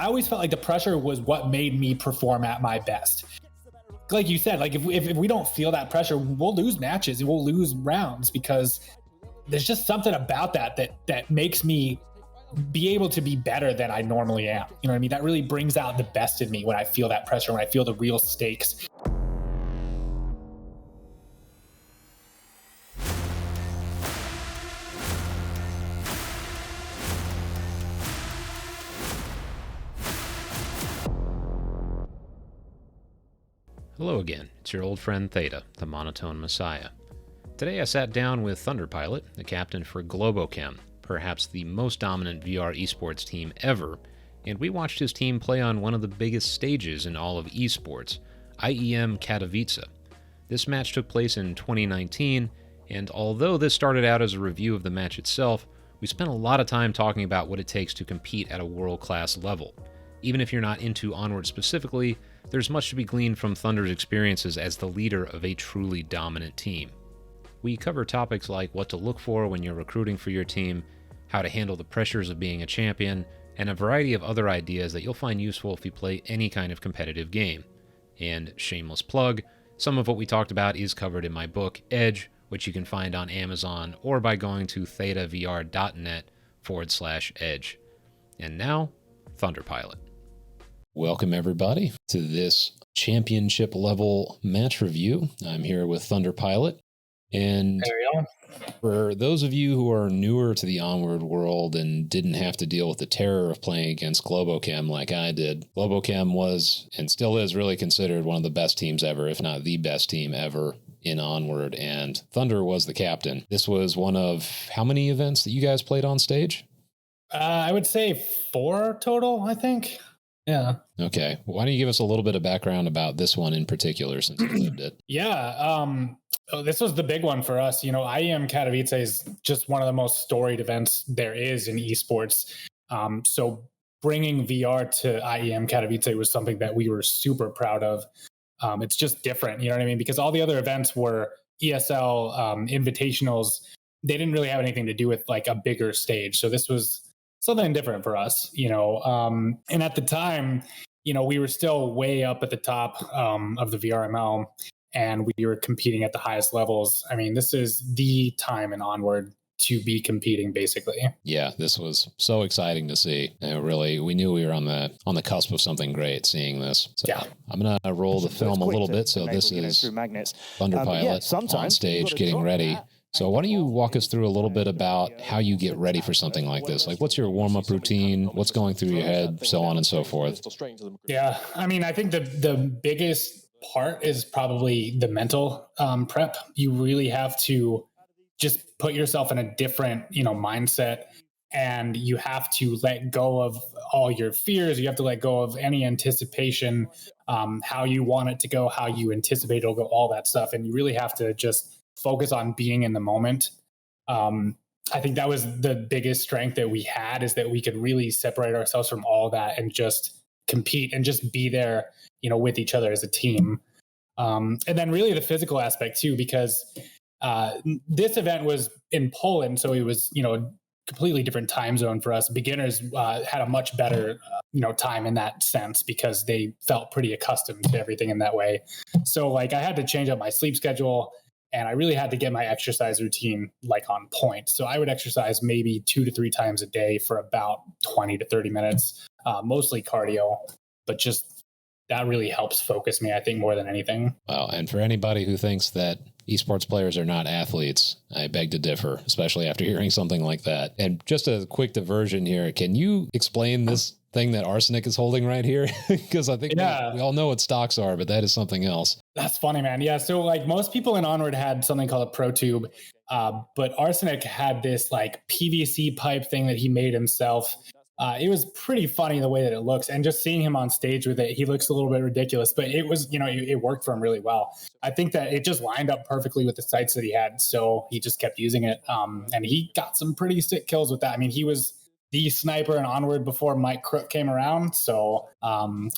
I always felt like the pressure was what made me perform at my best. Like you said, like if we don't feel that pressure, we'll lose matches and we'll lose rounds, because there's just something about that makes me be able to be better than I normally am. You know what I mean? That really brings out the best in me when I feel that pressure, when I feel the real stakes. Hello again, it's your old friend Theta, the monotone messiah. Today I sat down with Thund3rPilot, the captain for Globochem, perhaps the most dominant VR esports team ever, and we watched his team play on one of the biggest stages in all of esports, IEM Katowice. This match took place in 2019, and although this started out as a review of the match itself, we spent a lot of time talking about what it takes to compete at a world-class level. Even if you're not into Onward specifically, there's much to be gleaned from Thunder's experiences as the leader of a truly dominant team. We cover topics like what to look for when you're recruiting for your team, how to handle the pressures of being a champion, and a variety of other ideas that you'll find useful if you play any kind of competitive game. And shameless plug, some of what we talked about is covered in my book, Edge, which you can find on Amazon or by going to ThetaVR.net/edge. And now, Thund3rPilot. Welcome, everybody, to this championship level match review. I'm here with Thund3rPilot. And for those of you who are newer to the Onward world and didn't have to deal with the terror of playing against Globochem like I did, Globochem was and still is really considered one of the best teams ever, if not the best team ever in Onward. And Thunder was the captain. This was one of how many events that you guys played on stage? I would say 4 total, I think. Yeah. Okay. Why don't you give us a little bit of background about this one in particular, since you lived it? Yeah. This was the big one for us. You know, IEM Katowice is just one of the most storied events there is in esports. So bringing VR to IEM Katowice was something that we were super proud of. It's just different, you know what I mean? Because all the other events were ESL, invitationals. They didn't really have anything to do with like a bigger stage. So this was something different for us, you know. And at the time, you know, we were still way up at the top of the VRML, and we were competing at the highest levels. I mean, this is the time in Onward to be competing, basically. Yeah, this was so exciting to see. Really, we knew we were on the cusp of something great seeing this. So yeah. I'm going to roll the film a little bit. So this is Thund3rPilot on stage getting ready. So why don't you walk us through a little bit about how you get ready for something like this? Like, what's your warm-up routine? What's going through your head? So on and so forth. Yeah, I mean, I think the biggest part is probably the mental prep. You really have to just put yourself in a different, you know, mindset, and you have to let go of all your fears. You have to let go of any anticipation, how you want it to go, how you anticipate it'll go, all that stuff. And you really have to just focus on being in the moment. I think that was the biggest strength that we had, is that we could really separate ourselves from all that and just compete and just be there, you know, with each other as a team. And then really the physical aspect too, because this event was in Poland, so it was, you know, a completely different time zone for us. Beginners had a much better, you know, time in that sense, because they felt pretty accustomed to everything in that way. So like I had to change up my sleep schedule, and I really had to get my exercise routine like on point. So I would exercise maybe 2 to 3 times a day for about 20 to 30 minutes, mostly cardio, but just that really helps focus me, I think, more than anything. Wow. And for anybody who thinks that esports players are not athletes, I beg to differ, especially after hearing something like that. And just a quick diversion here. Can you explain this thing that Arsenic is holding right here? Because I think we all know what stocks are, but that is something else. That's funny, man. Yeah. So like most people in Onward had something called a Pro Tube, but Arsenic had this like PVC pipe thing that he made himself. It was pretty funny the way that it looks, and just seeing him on stage with it, he looks a little bit ridiculous, but it was, you know, it worked for him really well. I think that it just lined up perfectly with the sights that he had, so he just kept using it, and he got some pretty sick kills with that. I mean, he was the sniper in Onward before Mike Crook came around, so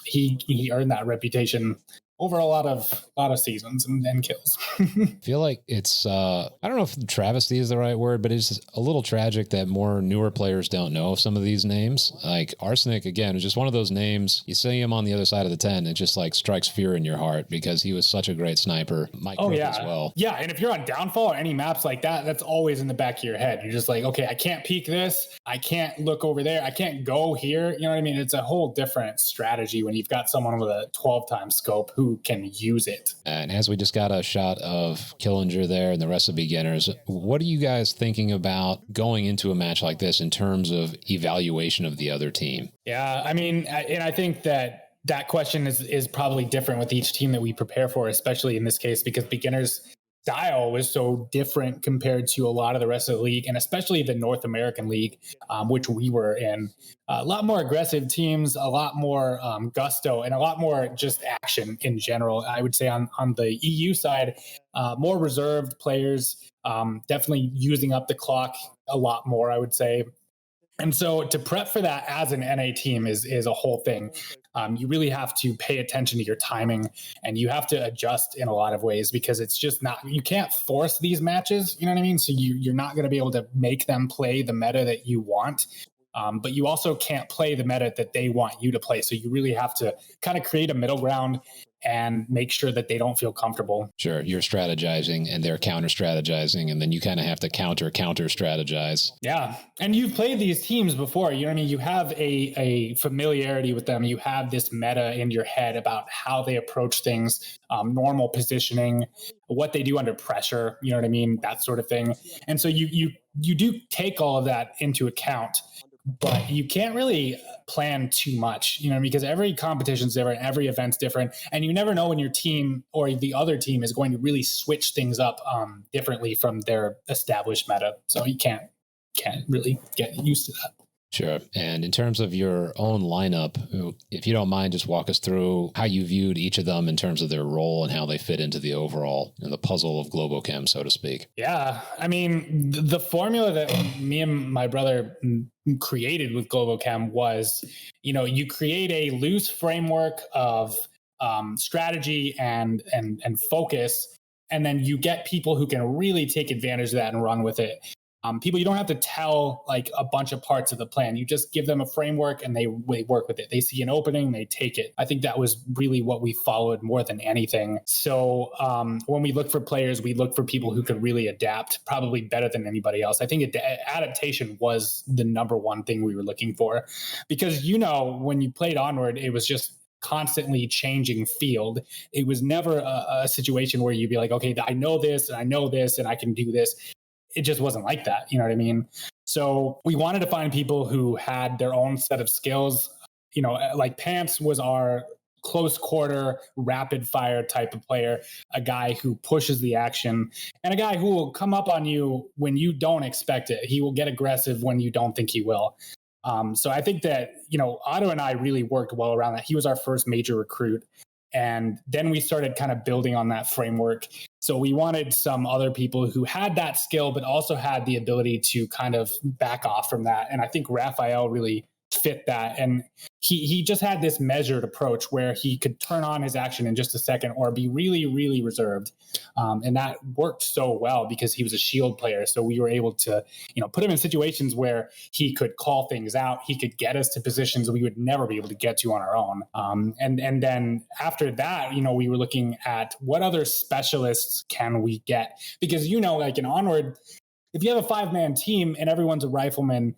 he earned that reputation over a lot of seasons and kills. I feel like it's I don't know if travesty is the right word, but it's a little tragic that more newer players don't know some of these names. Like Arsenic, again, is just one of those names. You see him on the other side of the tent, it just like strikes fear in your heart because he was such a great sniper. Mike as well. Yeah, and if you're on Downfall or any maps like that, that's always in the back of your head. You're just like, okay, I can't peek this. I can't look over there. I can't go here. You know what I mean? It's a whole different strategy when you've got someone with a 12 times scope who can use it. And as we just got a shot of Killinger there and the rest of beginners, what are you guys thinking about going into a match like this in terms of evaluation of the other team? Yeah, I mean, and I think that question is probably different with each team that we prepare for, especially in this case, because beginners style was so different compared to a lot of the rest of the league, and especially the North American League, which we were in. A lot more aggressive teams, a lot more gusto, and a lot more just action in general. I would say on the EU side, more reserved players, definitely using up the clock a lot more, I would say. And so to prep for that as an NA team is a whole thing. You really have to pay attention to your timing, and you have to adjust in a lot of ways because it's just not, you can't force these matches. You know what I mean? So you're not going to be able to make them play the meta that you want. But you also can't play the meta that they want you to play. So you really have to kind of create a middle ground and make sure that they don't feel comfortable. Sure. You're strategizing and they're counter strategizing, and then you kind of have to counter strategize. Yeah. And you've played these teams before. You know what I mean? You have a familiarity with them. You have this meta in your head about how they approach things, normal positioning, what they do under pressure, you know what I mean? That sort of thing. And so you do take all of that into account, but you can't really plan too much, you know, because every competition's different, every event's different, and you never know when your team or the other team is going to really switch things up differently from their established meta. So you can't really get used to that. Sure. And in terms of your own lineup, if you don't mind, just walk us through how you viewed each of them in terms of their role and how they fit into the overall, the puzzle of Globochem, so to speak. Yeah. I mean, the formula that me and my brother created with Globochem was, you know, you create a loose framework of strategy and focus, and then you get people who can really take advantage of that and run with it. People you don't have to tell like a bunch of parts of the plan. You just give them a framework and they work with it. They see an opening, they take it. I think that was really what we followed more than anything. So when we look for players, we look for people who could really adapt, probably better than anybody else. I think adaptation was the number one thing we were looking for, because, you know, when you played Onward, it was just constantly changing field. It was never a situation where you'd be like, okay, I know this and I know this and I can do this. It just wasn't like that. You know what I mean? So we wanted to find people who had their own set of skills. You know, like Pants was our close quarter, rapid fire type of player, a guy who pushes the action, and a guy who will come up on you when you don't expect it. He will get aggressive when you don't think he will. So I think that, you know, Otto and I really worked well around that. He was our first major recruit. And then we started kind of building on that framework. So we wanted some other people who had that skill, but also had the ability to kind of back off from that. And I think Raphael really fit that. And he just had this measured approach where he could turn on his action in just a second or be really, really reserved. And that worked so well because he was a shield player. So we were able to, you know, put him in situations where he could call things out. He could get us to positions we would never be able to get to on our own. And then after that, you know, we were looking at what other specialists can we get? Because, you know, like in Onward, if you have a 5-man team and everyone's a rifleman,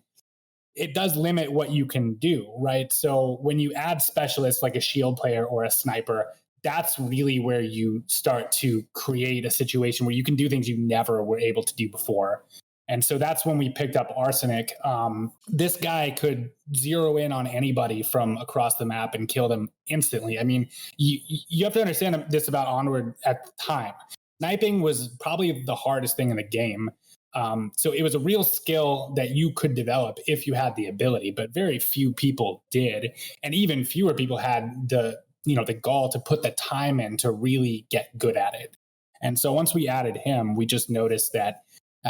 it does limit what you can do, right? So when you add specialists like a shield player or a sniper, that's really where you start to create a situation where you can do things you never were able to do before. And so that's when we picked up Arsenic. This guy could zero in on anybody from across the map and kill them instantly. I mean, you have to understand this about Onward at the time. Sniping was probably the hardest thing in the game. So it was a real skill that you could develop if you had the ability, but very few people did. And even fewer people had the gall to put the time in to really get good at it. And so once we added him, we just noticed that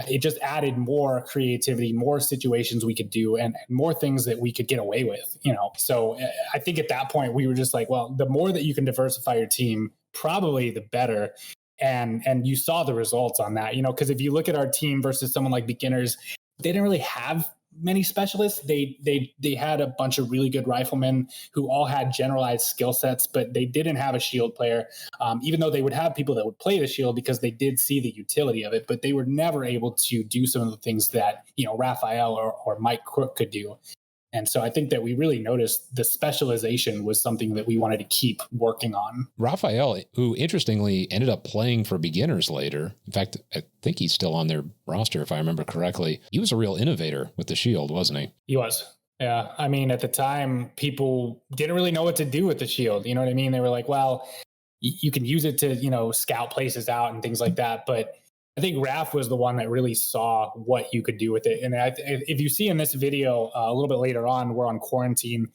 it just added more creativity, more situations we could do, and more things that we could get away with, you know? So I think at that point we were just like, well, the more that you can diversify your team, probably the better. And you saw the results on that, because if you look at our team versus someone like beginners, they didn't really have many specialists. They had a bunch of really good riflemen who all had generalized skill sets, but they didn't have a shield player, even though they would have people that would play the shield because they did see the utility of it, but they were never able to do some of the things that, Raphael or Mike Crook could do. And so I think that we really noticed the specialization was something that we wanted to keep working on. Raphael, who interestingly ended up playing for beginners later. In fact, I think he's still on their roster, if I remember correctly. He was a real innovator with the shield, wasn't he? He was. Yeah. I mean, at the time, people didn't really know what to do with the shield. You know what I mean? They were like, well, you can use it to, scout places out and things like that. But I think Raph was the one that really saw what you could do with it. And if you see in this video a little bit later on, we're on quarantine.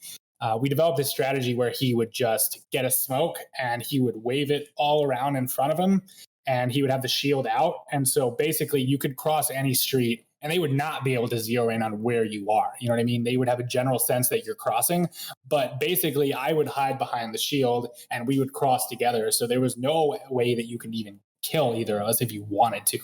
We developed this strategy where he would just get a smoke and he would wave it all around in front of him and he would have the shield out. And so basically you could cross any street and they would not be able to zero in on where you are. You know what I mean? They would have a general sense that you're crossing, but basically I would hide behind the shield and we would cross together. So there was no way that you could even kill either of us if you wanted to.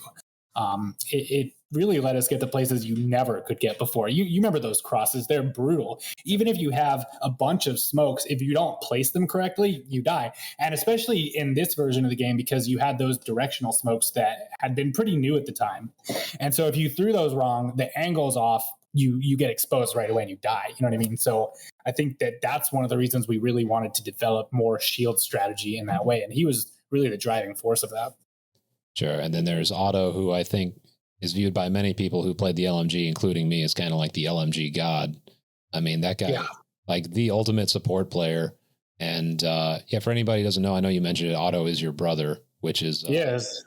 It really let us get to places you never could get before. You remember those crosses? They're brutal. Even if you have a bunch of smokes, if you don't place them correctly, you die. And especially in this version of the game, because you had those directional smokes that had been pretty new at the time. And so if you threw those wrong, the angle's off, you get exposed right away and you die. You know what I mean? So I think that that's one of the reasons we really wanted to develop more shield strategy in that way. And he was really the driving force of that. Sure. And then there's Otto, who I think is viewed by many people who played the LMG, including me, as kind of like the LMG god. I mean, that guy, like the ultimate support player. And for anybody who doesn't know, I know you mentioned it, Otto is your brother, which is yes.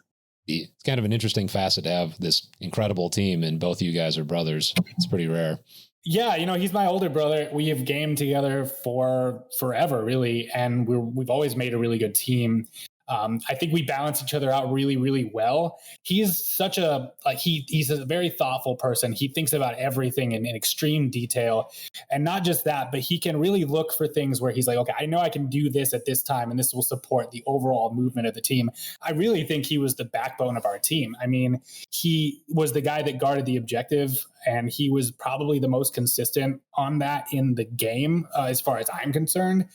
It's kind of an interesting facet to have this incredible team and both of you guys are brothers. It's pretty rare. Yeah, he's my older brother. We have gamed together for forever, really. And we've always made a really good team. I think we balance each other out really, really well. He's such he's a very thoughtful person. He thinks about everything in extreme detail. And not just that, but he can really look for things where he's like, okay, I know I can do this at this time, and this will support the overall movement of the team. I really think he was the backbone of our team. I mean, he was the guy that guarded the objective, and he was probably the most consistent on that in the game, as far as I'm concerned.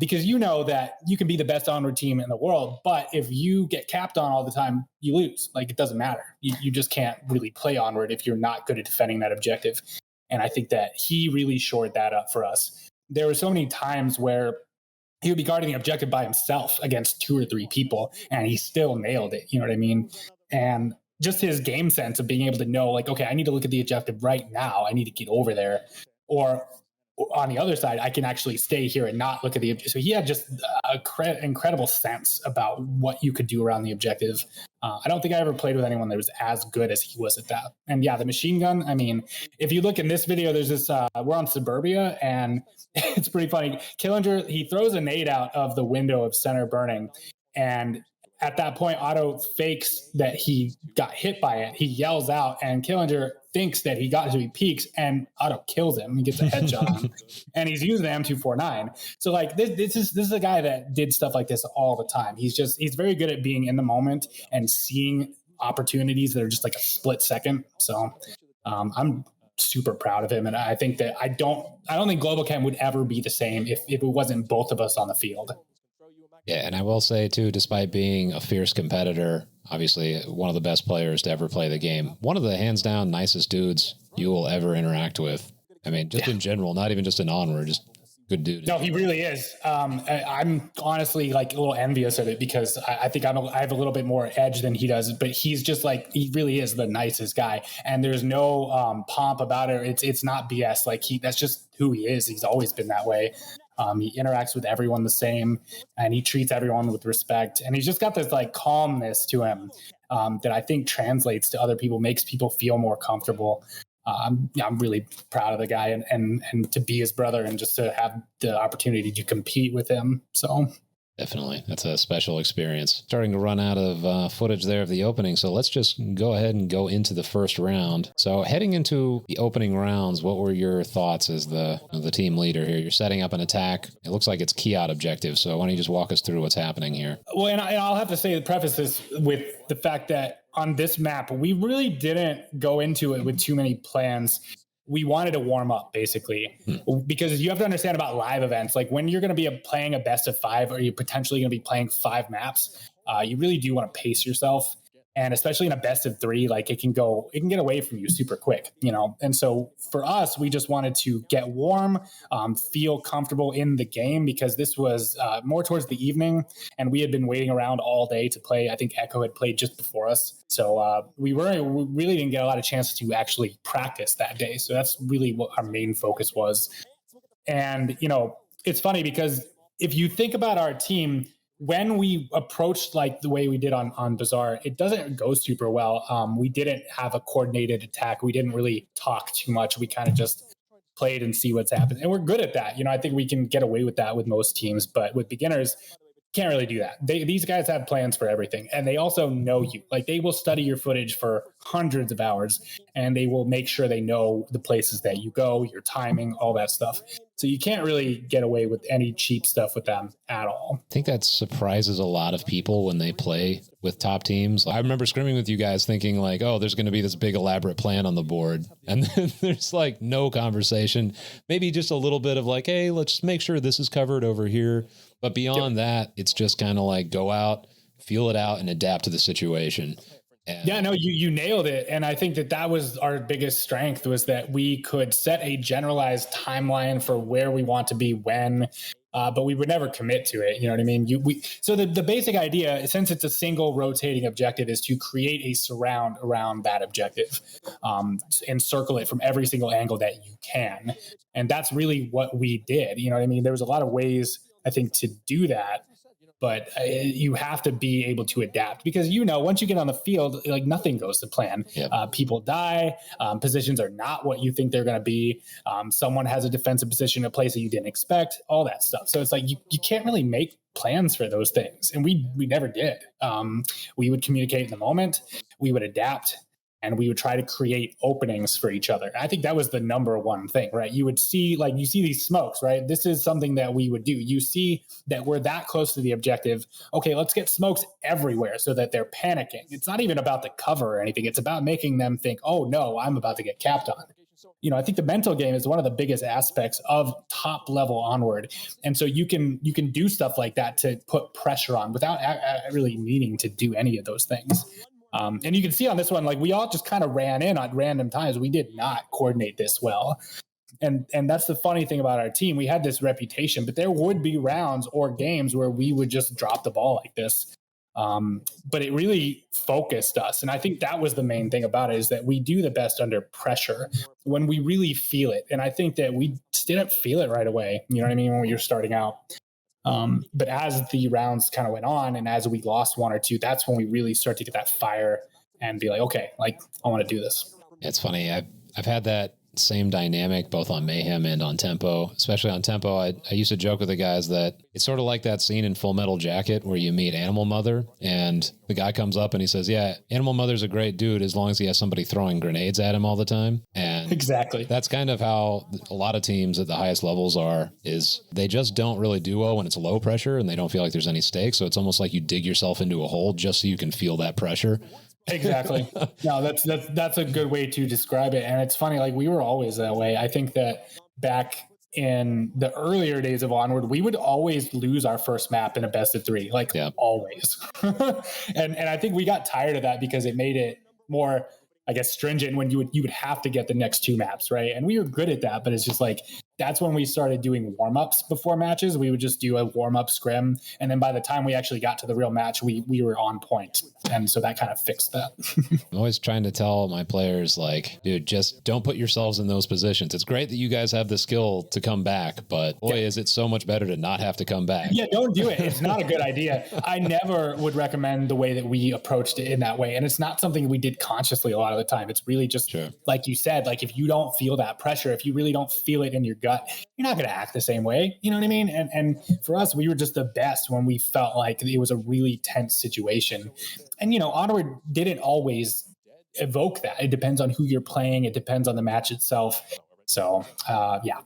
Because that you can be the best Onward team in the world, but if you get capped on all the time, you lose. Like, it doesn't matter. You just can't really play Onward if you're not good at defending that objective. And I think that he really shored that up for us. There were so many times where he would be guarding the objective by himself against 2 or 3 people, and he still nailed it. You know what I mean? And just his game sense of being able to know, like, okay, I need to look at the objective right now. I need to get over there. Or on the other side, I can actually stay here and not look at the objective. So he had just incredible sense about what you could do around the objective. I don't think I ever played with anyone that was as good as he was at that. And yeah, the machine gun, I mean, if you look in this video, there's this, we're on Suburbia, and it's pretty funny. Killinger, he throws a nade out of the window of center burning, and at that point, Otto fakes that he got hit by it. He yells out, and Killinger thinks that he got it, so he peeks, and Otto kills him. He gets a headshot on him, and he's using the M249. So, like, this is a guy that did stuff like this all the time. He's very good at being in the moment and seeing opportunities that are just like a split second. So, I'm super proud of him, and I think that I don't think Globochem would ever be the same if it wasn't both of us on the field. Yeah, and I will say, too, despite being a fierce competitor, obviously one of the best players to ever play the game, one of the hands-down nicest dudes you will ever interact with. I mean, just in general, not even just in Onward, just good dude. No, he really is. I'm honestly like a little envious of it because I think I have a little bit more edge than he does, but he's just like, he really is the nicest guy. And there's no pomp about it. It's not BS. Like that's just who he is. He's always been that way. He interacts with everyone the same, and he treats everyone with respect. And he's just got this like calmness to him that I think translates to other people, makes people feel more comfortable. I'm really proud of the guy and to be his brother and just to have the opportunity to compete with him. So Definitely. That's a special experience. Starting to run out of footage there of the opening, so let's just go ahead and go into the first round. So heading into the opening rounds, what were your thoughts as the team leader here? You're setting up an attack. It looks like it's key out objective, so why don't you just walk us through what's happening here? Well, and I'll have to say, preface this with the fact that on this map, we really didn't go into it with too many plans. We wanted to warm up, basically, because you have to understand about live events. Like when you're going to be playing a best of 5, or you're potentially going to be playing 5 maps, you really do want to pace yourself. And especially in a best of 3, like it can get away from you super quick, And so for us, we just wanted to get warm, feel comfortable in the game, because this was more towards the evening and we had been waiting around all day to play. I think Echo had played just before us. So we really didn't get a lot of chances to actually practice that day. So that's really what our main focus was. And, it's funny because if you think about our team, when we approached like the way we did on Bazaar, it doesn't go super well. We didn't have a coordinated attack. We didn't really talk too much. We kind of just played and see what's happened. And we're good at that. I think we can get away with that with most teams, but with beginners, can't really do that. These guys have plans for everything, and they also know you. Like they will study your footage for hundreds of hours, and they will make sure they know the places that you go, your timing, all that stuff. So you can't really get away with any cheap stuff with them at all. I think that surprises a lot of people when they play with top teams. I remember scrimming with you guys thinking like, oh, there's going to be this big elaborate plan on the board. And then there's like no conversation, maybe just a little bit of like, hey, let's make sure this is covered over here. But beyond that, it's just kind of like go out, feel it out, and adapt to the situation. And yeah, no, you nailed it. And I think that was our biggest strength, was that we could set a generalized timeline for where we want to be when, but we would never commit to it. You know what I mean? So the basic idea, since it's a single rotating objective, is to create a surround around that objective, and circle it from every single angle that you can. And that's really what we did. You know what I mean? There was a lot of ways, I think, to do that. But you have to be able to adapt, because, once you get on the field, like nothing goes to plan. Yep. People die. Positions are not what you think they're going to be. Someone has a defensive position in a place that you didn't expect, all that stuff. So it's like you can't really make plans for those things. And we never did. We would communicate in the moment. We would adapt. And we would try to create openings for each other. I think that was the number one thing, right? You see these smokes, right? This is something that we would do. You see that we're that close to the objective. Okay, let's get smokes everywhere so that they're panicking. It's not even about the cover or anything. It's about making them think, oh no, I'm about to get capped on. I think the mental game is one of the biggest aspects of top level Onward. And so you can do stuff like that to put pressure on without really needing to do any of those things. And you can see on this one, like we all just kind of ran in at random times. We did not coordinate this well. And that's the funny thing about our team. We had this reputation, but there would be rounds or games where we would just drop the ball like this. But it really focused us. And I think that was the main thing about it, is that we do the best under pressure when we really feel it. And I think that we didn't feel it right away. You know what I mean? When you're starting out. But as the rounds kind of went on, and as we lost one or two, that's when we really start to get that fire and be like, okay, like I want to do this. It's funny. I've had that same dynamic both on Mayhem and on Tempo. Especially on Tempo, I used to joke with the guys that it's sort of like that scene in Full Metal Jacket where you meet Animal Mother and the guy comes up and he says, yeah, Animal Mother's a great dude as long as he has somebody throwing grenades at him all the time. And exactly, that's kind of how a lot of teams at the highest levels are, is they just don't really do well when it's low pressure and they don't feel like there's any stakes. So it's almost like you dig yourself into a hole just so you can feel that pressure. Exactly. No, that's a good way to describe it. And it's funny, like we were always that way. I think that back in the earlier days of Onward, we would always lose our first map in a best of 3, like always. and I think we got tired of that because it made it more, I guess, stringent when you would have to get the next 2 maps, right? And we were good at that, but it's just like that's when we started doing warm-ups before matches. We would just do a warm-up scrim, and then by the time we actually got to the real match, we were on point. And so that kind of fixed that. I'm always trying to tell my players, like, dude, just don't put yourselves in those positions. It's great that you guys have the skill to come back, but boy, is it so much better to not have to come back. Yeah, don't do it. It's not a good idea. I never would recommend the way that we approached it in that way. And it's not something we did consciously a lot of the time. It's really just, like you said, like if you don't feel that pressure, if you really don't feel it in your gut, gut, you're not going to act the same way. You know what I mean? And for us, we were just the best when we felt like it was a really tense situation. And, Onward didn't always evoke that. It depends on who you're playing. It depends on the match itself. So, yeah.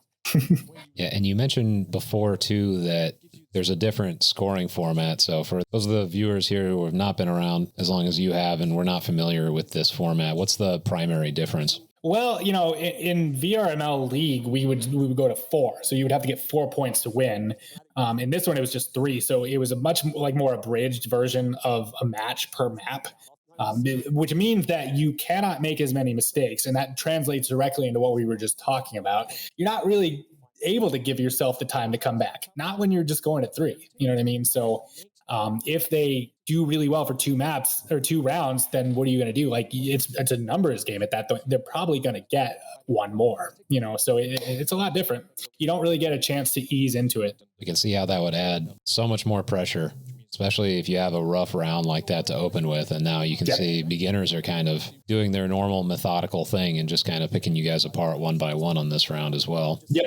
Yeah, and you mentioned before, too, that there's a different scoring format. So for those of the viewers here who have not been around as long as you have and we're not familiar with this format, what's the primary difference? Well, in VRML League, we would go to 4. So you would have to get 4 points to win. In this one, it was just 3. So it was a much more abridged version of a match per map. Which means that you cannot make as many mistakes. And that translates directly into what we were just talking about. You're not really able to give yourself the time to come back, not when you're just going to 3. You know what I mean? So if they do really well for 2 maps or 2 rounds, then what are you going to do? Like it's a numbers game at that point. They're probably going to get one more, so it's a lot different. You don't really get a chance to ease into it. We can see how that would add so much more pressure, especially if you have a rough round like that to open with. And now you can see beginners are kind of doing their normal methodical thing and just kind of picking you guys apart one by one on this round as well. Yep.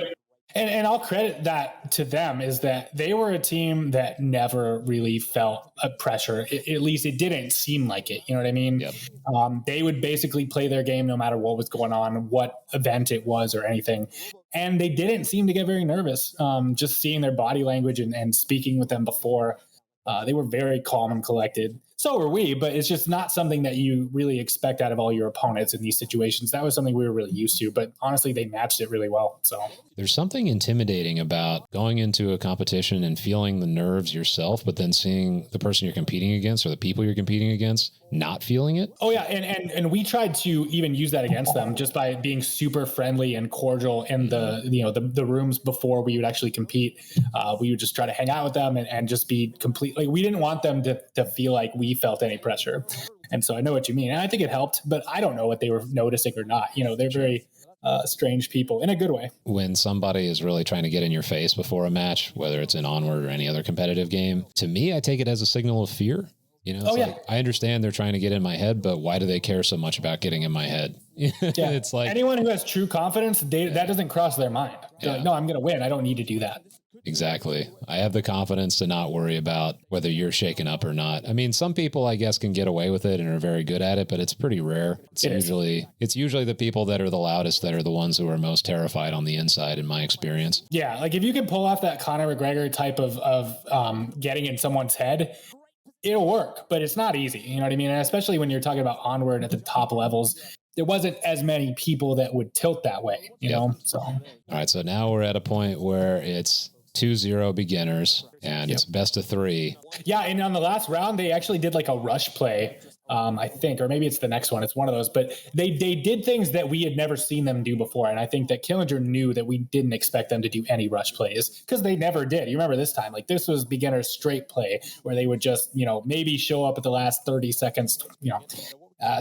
And I'll credit that to them, is that they were a team that never really felt a pressure. At least it didn't seem like it. You know what I mean? Yep. They would basically play their game no matter what was going on, what event it was or anything. And they didn't seem to get very nervous. Just seeing their body language and speaking with them before, they were very calm and collected. So were we, but it's just not something that you really expect out of all your opponents in these situations. That was something we were really used to, but honestly, they matched it really well. So there's something intimidating about going into a competition and feeling the nerves yourself, but then seeing the person you're competing against or the people you're competing against not feeling it. Oh yeah. And we tried to even use that against them just by being super friendly and cordial in the rooms before we would actually compete. We would just try to hang out with them and just be completely, we didn't want them to feel like we felt any pressure. And so I know what you mean. And I think it helped, but I don't know what they were noticing or not. They're very strange people in a good way. When somebody is really trying to get in your face before a match, whether it's in Onward or any other competitive game, to me, I take it as a signal of fear. I understand they're trying to get in my head, but why do they care so much about getting in my head? It's like anyone who has true confidence, that doesn't cross their mind. They're like, no, I'm going to win. I don't need to do that. Exactly. I have the confidence to not worry about whether you're shaken up or not. I mean, some people, I guess, can get away with it and are very good at it, but it's pretty rare. It's usually the people that are the loudest that are the ones who are most terrified on the inside, in my experience. Yeah, like if you can pull off that Conor McGregor type of getting in someone's head, it'll work, but it's not easy. You know what I mean? And especially when you're talking about Onward at the top levels, there wasn't as many people that would tilt that way, you know? So, all right. So now we're at a point where it's 2-0 beginners and it's best of 3. Yeah. And on the last round, they actually did like a rush play, I think, or maybe it's the next one. It's one of those, but they did things that we had never seen them do before. And I think that Killinger knew that we didn't expect them to do any rush plays because they never did. You remember this time, like this was beginner straight play where they would just, maybe show up at the last 30 seconds,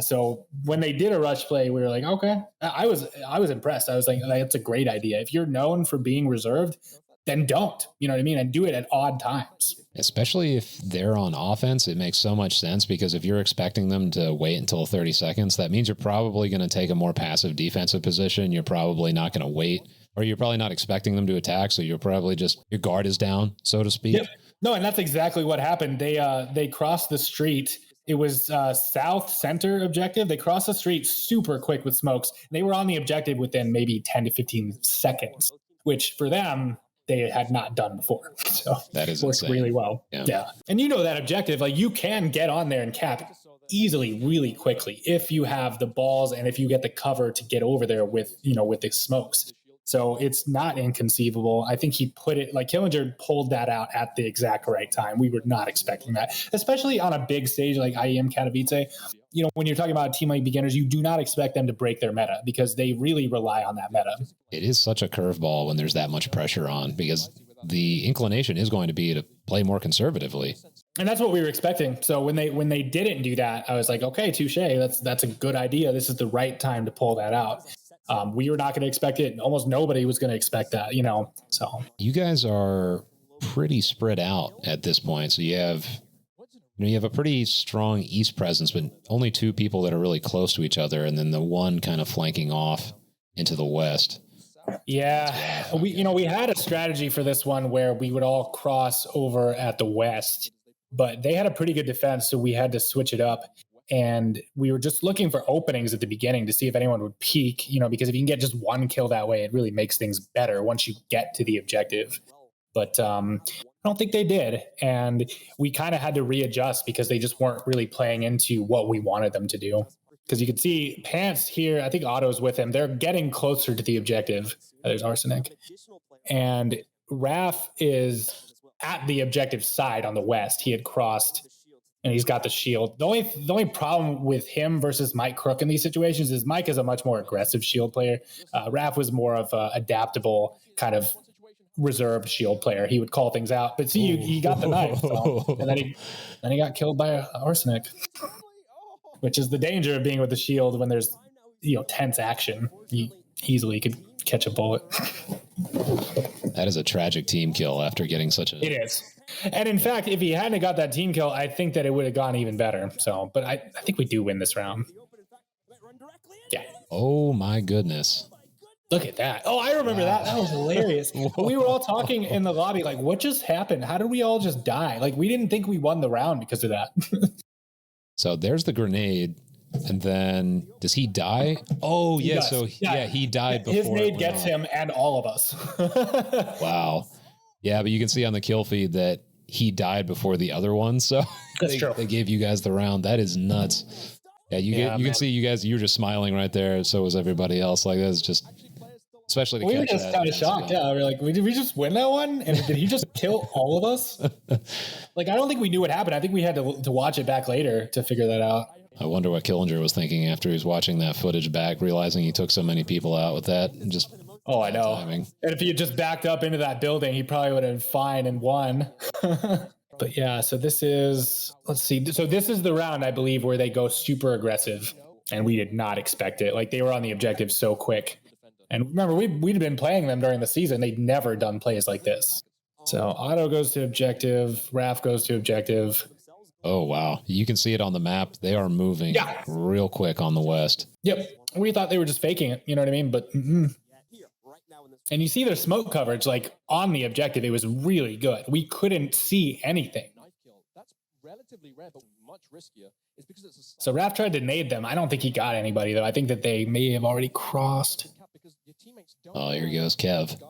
so when they did a rush play, we were like, okay, I was impressed. I was like, that's a great idea. If you're known for being reserved, then don't, you know what I mean? And do it at odd times. Especially if they're on offense, it makes so much sense because if you're expecting them to wait until 30 seconds, that means you're probably going to take a more passive defensive position. You're probably not going to wait, or you're probably not expecting them to attack. So you're probably just, your guard is down, so to speak. Yep. No, and that's exactly what happened. They crossed the street. It was south center objective. They crossed the street super quick with smokes. They were on the objective within maybe 10 to 15 seconds, which for them, they had not done before. So that is worked insane. Really well. Yeah. And that objective, like you can get on there and cap easily, really quickly if you have the balls and if you get the cover to get over there with the smokes. So it's not inconceivable. I think he put it, like Killinger pulled that out at the exact right time. We were not expecting that, especially on a big stage like IEM Katowice. When you're talking about a team like beginners, you do not expect them to break their meta because they really rely on that meta. It is such a curveball when there's that much pressure on because the inclination is going to be to play more conservatively. And that's what we were expecting. So when they didn't do that, I was like, okay, touche. That's a good idea. This is the right time to pull that out. We were not going to expect it. Almost nobody was going to expect that, so. You guys are pretty spread out at this point. So you have a pretty strong East presence, but only 2 people that are really close to each other. And then the one kind of flanking off into the West. Yeah, we had a strategy for this one where we would all cross over at the west, but they had a pretty good defense, so we had to switch it up. And we were just looking for openings at the beginning to see if anyone would peek, because if you can get just one kill that way, it really makes things better once you get to the objective. But I don't think they did, and we kind of had to readjust because they just weren't really playing into what we wanted them to do. Because you can see Pants here, I think Otto's with him. They're getting closer to the objective. There's Arsenic. And Raf is at the objective side on the west. He had crossed and he's got the shield. The only problem with him versus Mike Crook in these situations is Mike is a much more aggressive shield player. Raf was more of an adaptable kind of reserved shield player. He would call things out. But see, he got the knife. So, and then he got killed by Arsenic. Which is the danger of being with the shield when there's, tense action. You easily could catch a bullet. That is a tragic team kill after getting such a... It is. And in fact, if he hadn't got that team kill, I think that it would have gone even better. So, but I think we do win this round. Yeah. Oh my goodness. Look at that. Oh, I remember that. That was hilarious. We were all talking in the lobby, like, what just happened? How did we all just die? Like, we didn't think we won the round because of that. So there's the grenade, and then does he die? Oh, yeah. So he died before. His nade gets him and all of us. Wow. Yeah, but you can see on the kill feed that he died before the other one. So they gave you guys the round. That is nuts. Yeah, you can see you guys. You're just smiling right there. So was everybody else. Like that's just. Especially we were just kind of shocked. Yeah, we were like, did we just win that one? And did he just kill all of us? Like, I don't think we knew what happened. I think we had to watch it back later to figure that out. I wonder what Killinger was thinking after he was watching that footage back, realizing he took so many people out with that. And just I know. Timing. And if he had just backed up into that building, he probably would have been fine and won. But yeah, so this is, let's see. So this is the round, I believe, where they go super aggressive. And we did not expect it. Like, they were on the objective so quick. And remember, we'd been playing them during the season. They'd never done plays like this. So Otto goes to objective. Raf goes to objective. Oh, wow. You can see it on the map. They are moving real quick on the west. Yep. We thought they were just faking it. You know what I mean? But and you see their smoke coverage, like, on the objective. It was really good. We couldn't see anything. So Raf tried to nade them. I don't think he got anybody, though. I think that they may have already crossed. Oh, here goes Kev.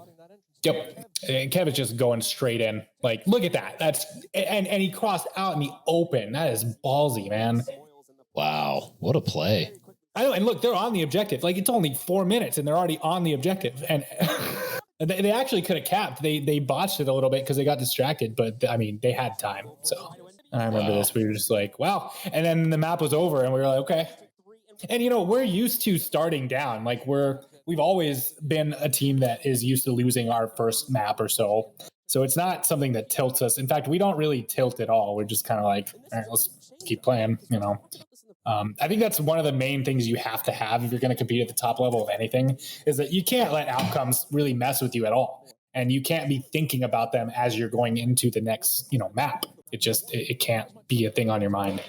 Yep. And Kev is just going straight in. Like, look at that. And he crossed out in the open. That is ballsy, man. Wow. What a play. I know. And look, they're on the objective. Like, it's only 4 minutes and they're already on the objective. And they actually could have capped. They botched it a little bit because they got distracted. But, I mean, they had time. So I remember this. We were just like, wow. And then the map was over and we were like, okay. And, we're used to starting down. Like, we've always been a team that is used to losing our first map or so. So it's not something that tilts us. In fact, we don't really tilt at all. We're just kind of like, all right, let's keep playing, I think that's one of the main things you have to have if you're going to compete at the top level of anything, is that you can't let outcomes really mess with you at all. And you can't be thinking about them as you're going into the next, map. It can't be a thing on your mind.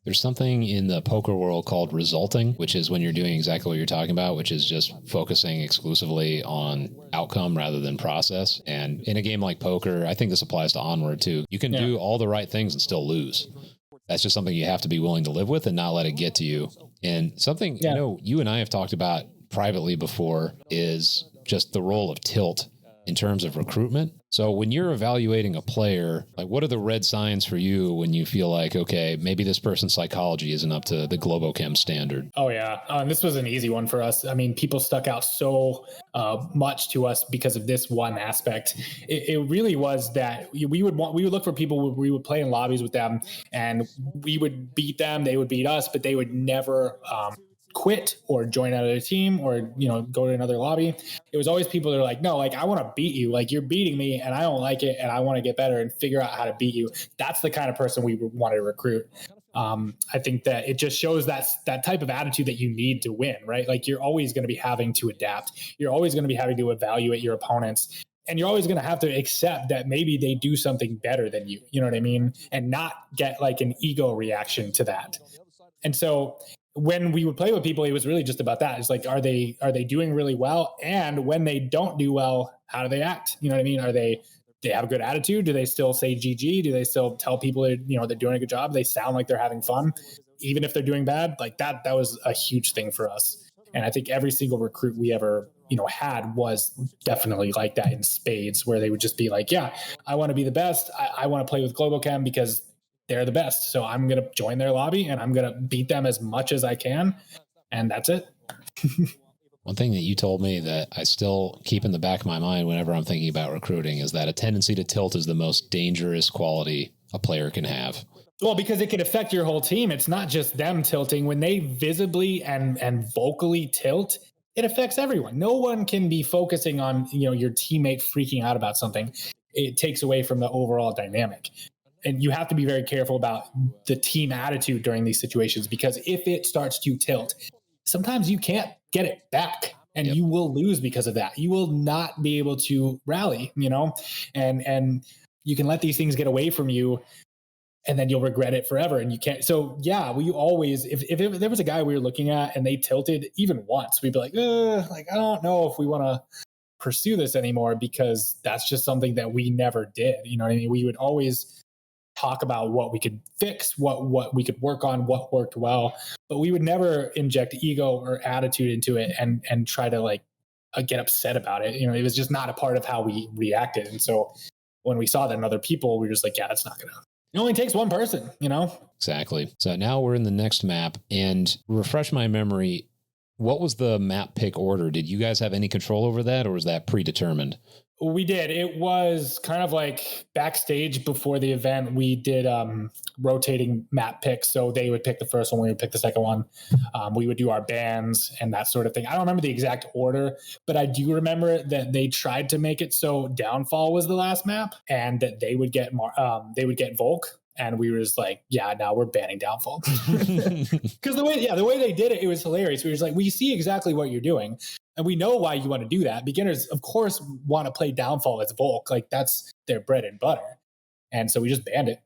There's something in the poker world called resulting, which is when you're doing exactly what you're talking about, which is just focusing exclusively on outcome rather than process. And in a game like poker, I think this applies to Onward too. You can do all the right things and still lose. That's just something you have to be willing to live with and not let it get to you. And something, you and I have talked about privately before is just the role of tilt in terms of recruitment. So when you're evaluating a player, like, what are the red signs for you when you feel like, okay, maybe this person's psychology isn't up to the Globochem standard? Oh, yeah. This was an easy one for us. I mean, people stuck out so much to us because of this one aspect. It really was that we would look for people. We would play in lobbies with them and we would beat them. They would beat us, but they would never quit or join another team or, go to another lobby. It was always people that are like, no, like, I want to beat you. Like, you're beating me and I don't like it. And I want to get better and figure out how to beat you. That's the kind of person we want to recruit. I think that it just shows that type of attitude that you need to win, right? Like, you're always going to be having to adapt. You're always going to be having to evaluate your opponents. And you're always going to have to accept that maybe they do something better than you. You know what I mean? And not get like an ego reaction to that. And so when we would play with people, it was really just about that. It's like, are they doing really well? And when they don't do well, how do they act? You know what I mean? They have a good attitude? Do they still say GG? Do they still tell people that, they're doing a good job? They sound like they're having fun, even if they're doing bad. Like that was a huge thing for us. And I think every single recruit we ever, had was definitely like that in spades, where they would just be like, yeah, I want to be the best. I want to play with Globochem because they're the best. So I'm going to join their lobby and I'm going to beat them as much as I can. And that's it. One thing that you told me that I still keep in the back of my mind whenever I'm thinking about recruiting is that a tendency to tilt is the most dangerous quality a player can have. Well, because it can affect your whole team. It's not just them tilting. When they visibly and vocally tilt, it affects everyone. No one can be focusing on, your teammate freaking out about something. It takes away from the overall dynamic. And you have to be very careful about the team attitude during these situations, because if it starts to tilt, sometimes you can't get it back and you will lose because of that. You will not be able to rally, and you can let these things get away from you and then you'll regret it forever. And you can't. So yeah, we always, if there was a guy we were looking at and they tilted even once, we'd be like, I don't know if we want to pursue this anymore, because that's just something that we never did. You know what I mean? We would always talk about what we could fix, what we could work on, what worked well, but we would never inject ego or attitude into it and try to get upset about it. It was just not a part of how we reacted. And so when we saw that in other people, we were just like, yeah, that's not gonna. It only takes one person, Exactly. So now we're in the next map, and refresh my memory. What was the map pick order? Did you guys have any control over that, or was that predetermined? We did. It was kind of like backstage before the event. We did rotating map picks. So they would pick the first one, we would pick the second one. We would do our bans and that sort of thing. I don't remember the exact order, but I do remember that they tried to make it so Downfall was the last map, and that they would get Volk. And we were just like, yeah, now we're banning Downfall. Because the way they did it, it was hilarious. We were just like, we see exactly what you're doing. And we know why you want to do that. Beginners, of course, want to play Downfall as Volk. Like, that's their bread and butter. And so we just banned it.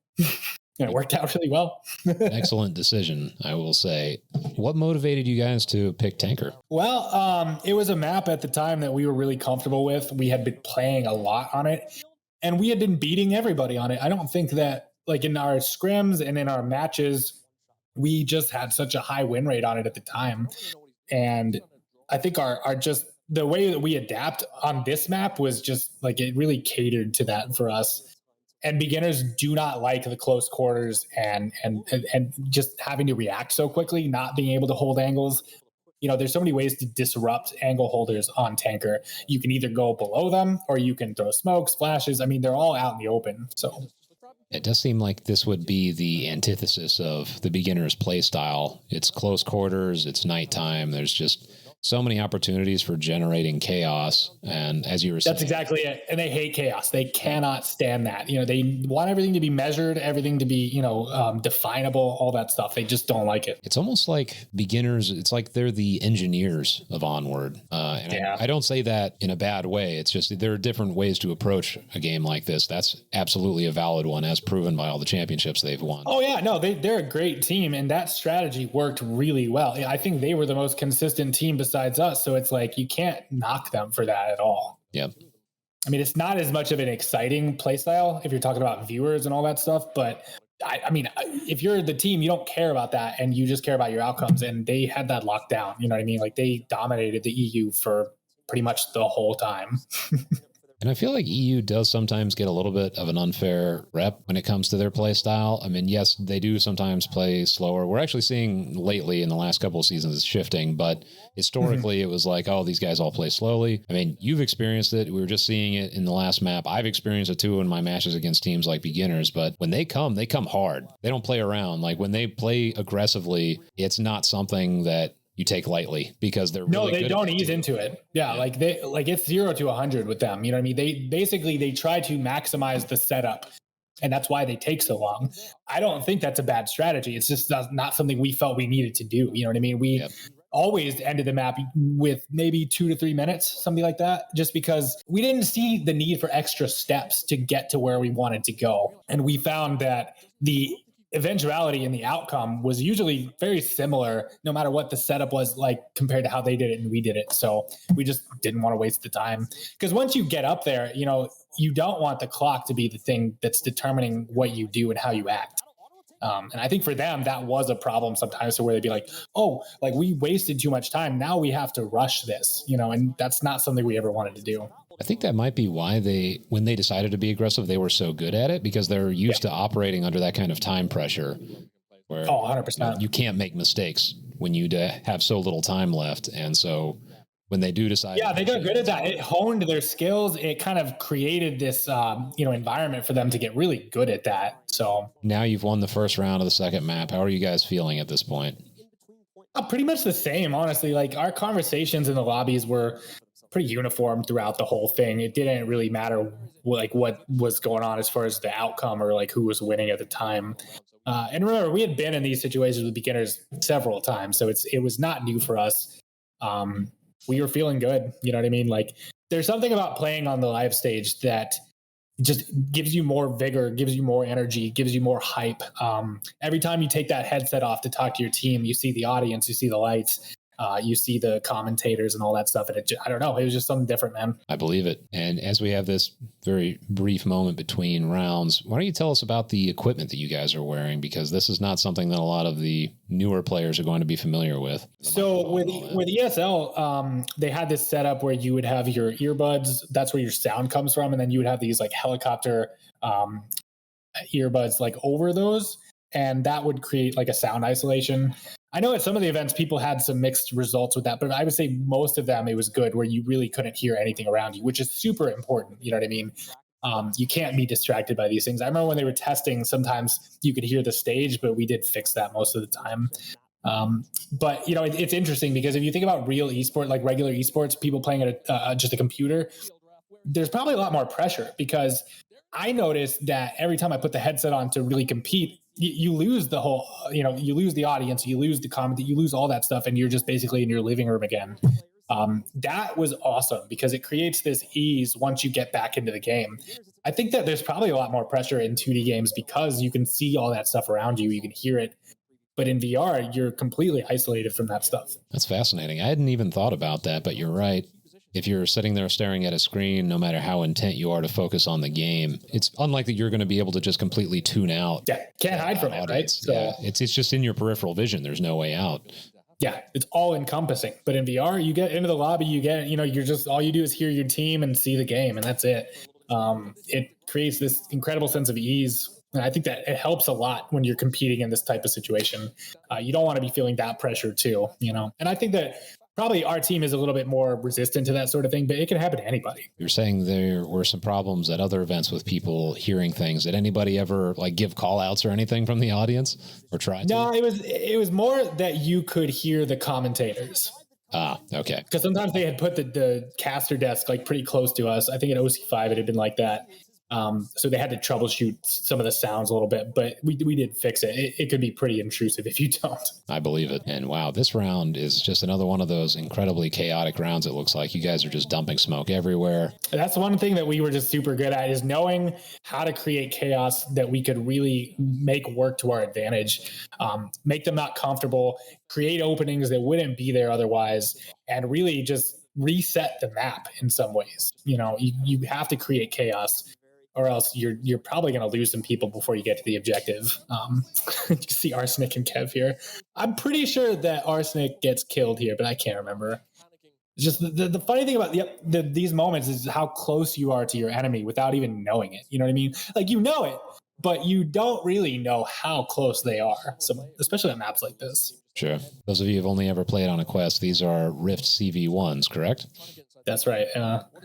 And it worked out really well. Excellent decision, I will say. What motivated you guys to pick Tanker? Well, it was a map at the time that we were really comfortable with. We had been playing a lot on it, and we had been beating everybody on it. I don't think that, in our scrims and in our matches, we just had such a high win rate on it at the time. And I think our just the way that we adapt on this map was just it really catered to that for us. And beginners do not like the close quarters and just having to react so quickly, not being able to hold angles. There's so many ways to disrupt angle holders on Tanker. You can either go below them, or you can throw smokes, flashes. I mean, they're all out in the open. So it does seem like this would be the antithesis of the beginner's play style. It's close quarters, it's nighttime. There's just so many opportunities for generating chaos. And as you were saying, that's exactly it. And they hate chaos. They cannot stand that. They want everything to be measured, everything to be, definable, all that stuff. They just don't like it. It's almost like beginners. It's like they're the engineers of Onward. I don't say that in a bad way. It's just there are different ways to approach a game like this. That's absolutely a valid one, as proven by all the championships they've won. Oh yeah, no, they're a great team, and that strategy worked really well. I think they were the most consistent team besides us. So it's like, you can't knock them for that at all. Yep. I mean, it's not as much of an exciting play style if you're talking about viewers and all that stuff. But I mean, if you're the team, you don't care about that, and you just care about your outcomes. And they had that locked down. You know what I mean? They dominated the EU for pretty much the whole time. And I feel like EU does sometimes get a little bit of an unfair rep when it comes to their play style. I mean, yes, they do sometimes play slower. We're actually seeing lately in the last couple of seasons it's shifting, but historically it was like, oh, these guys all play slowly. I mean, you've experienced it. We were just seeing it in the last map. I've experienced it too in my matches against teams like beginners, but when they come hard. They don't play around. When they play aggressively, it's not something that you take lightly, because they're really they don't ease into it. Yeah. It's 0 to 100 with them. You know what I mean? They try to maximize the setup, and that's why they take so long. I don't think that's a bad strategy. It's just not something we felt we needed to do. You know what I mean? We always ended the map with maybe 2 to 3 minutes, something like that, just because we didn't see the need for extra steps to get to where we wanted to go. And we found that the eventuality in the outcome was usually very similar, no matter what the setup was like compared to how they did it and we did it. So we just didn't want to waste the time, because once you get up there, you don't want the clock to be the thing that's determining what you do and how you act. And I think for them, that was a problem sometimes, so where they'd be like, oh, like we wasted too much time. Now we have to rush this, and that's not something we ever wanted to do. I think that might be why when they decided to be aggressive, they were so good at it, because they're used to operating under that kind of time pressure where 100%. You can't make mistakes when you have so little time left. And so when they do decide. Yeah, they got good at that. It honed their skills. It kind of created this, environment for them to get really good at that. So now you've won the first round of the second map. How are you guys feeling at this point? Pretty much the same, honestly. Like our conversations in the lobbies were pretty uniform throughout the whole thing. It didn't really matter like what was going on as far as the outcome or like who was winning at the time. And remember, we had been in these situations with beginners several times, so it was not new for us. We were feeling good. You know what I mean? Like there's something about playing on the live stage that just gives you more vigor, gives you more energy, gives you more hype. Every time you take that headset off to talk to your team, you see the audience, you see the lights, you see the commentators and all that stuff. And I don't know, it was just something different, man. I believe it. And as we have this very brief moment between rounds, why don't you tell us about the equipment that you guys are wearing? Because this is not something that a lot of the newer players are going to be familiar with. So with ESL, they had this setup where you would have your earbuds. That's where your sound comes from. And then you would have these like helicopter earbuds like over those. And that would create like a sound isolation. I know at some of the events, people had some mixed results with that, but I would say most of them, it was good, where you really couldn't hear anything around you, which is super important. You know what I mean? You can't be distracted by these things. I remember when they were testing, sometimes you could hear the stage, but we did fix that most of the time. But it's interesting because if you think about real esport, like regular esports, people playing at just a computer, there's probably a lot more pressure, because I noticed that every time I put the headset on to really compete, you lose the whole, you lose the audience, you lose the comment, you lose all that stuff, and you're just basically in your living room again. That was awesome because it creates this ease once you get back into the game. I think that there's probably a lot more pressure in 2D games because you can see all that stuff around you, you can hear it. But in VR, you're completely isolated from that stuff. That's fascinating. I hadn't even thought about that, but you're right. If you're sitting there staring at a screen, no matter how intent you are to focus on the game, it's unlikely you're going to be able to just completely tune out. Yeah, can't hide from it, right? So yeah, it's just in your peripheral vision. There's no way out. Yeah, it's all encompassing. But in VR, you get into the lobby, you're just, all you do is hear your team and see the game, and that's it. It creates this incredible sense of ease. And I think that it helps a lot when you're competing in this type of situation. You don't want to be feeling that pressure too, And I think that probably our team is a little bit more resistant to that sort of thing, but it can happen to anybody. You're saying there were some problems at other events with people hearing things. Did anybody ever give call outs or anything from the audience or try to? No, it was more that you could hear the commentators. Okay. Because sometimes they had put the caster desk pretty close to us. I think at OC5 it had been like that. So they had to troubleshoot some of the sounds a little bit, but we did fix it. It could be pretty intrusive if you don't. I believe it. And wow, this round is just another one of those incredibly chaotic rounds. It looks like you guys are just dumping smoke everywhere. That's one thing that we were just super good at, is knowing how to create chaos that we could really make work to our advantage, make them not comfortable, create openings that wouldn't be there otherwise, and really just reset the map in some ways. You have to create chaos, or else you're probably going to lose some people before you get to the objective. You see Arsenic and Kev here. I'm pretty sure that Arsenic gets killed here, but I can't remember. It's just the funny thing about these moments is how close you are to your enemy without even knowing it. You know what I mean? You know it, but you don't really know how close they are. So, especially on maps like this. Sure. Those of you who've only ever played on a Quest, these are Rift CV1s, correct? That's right.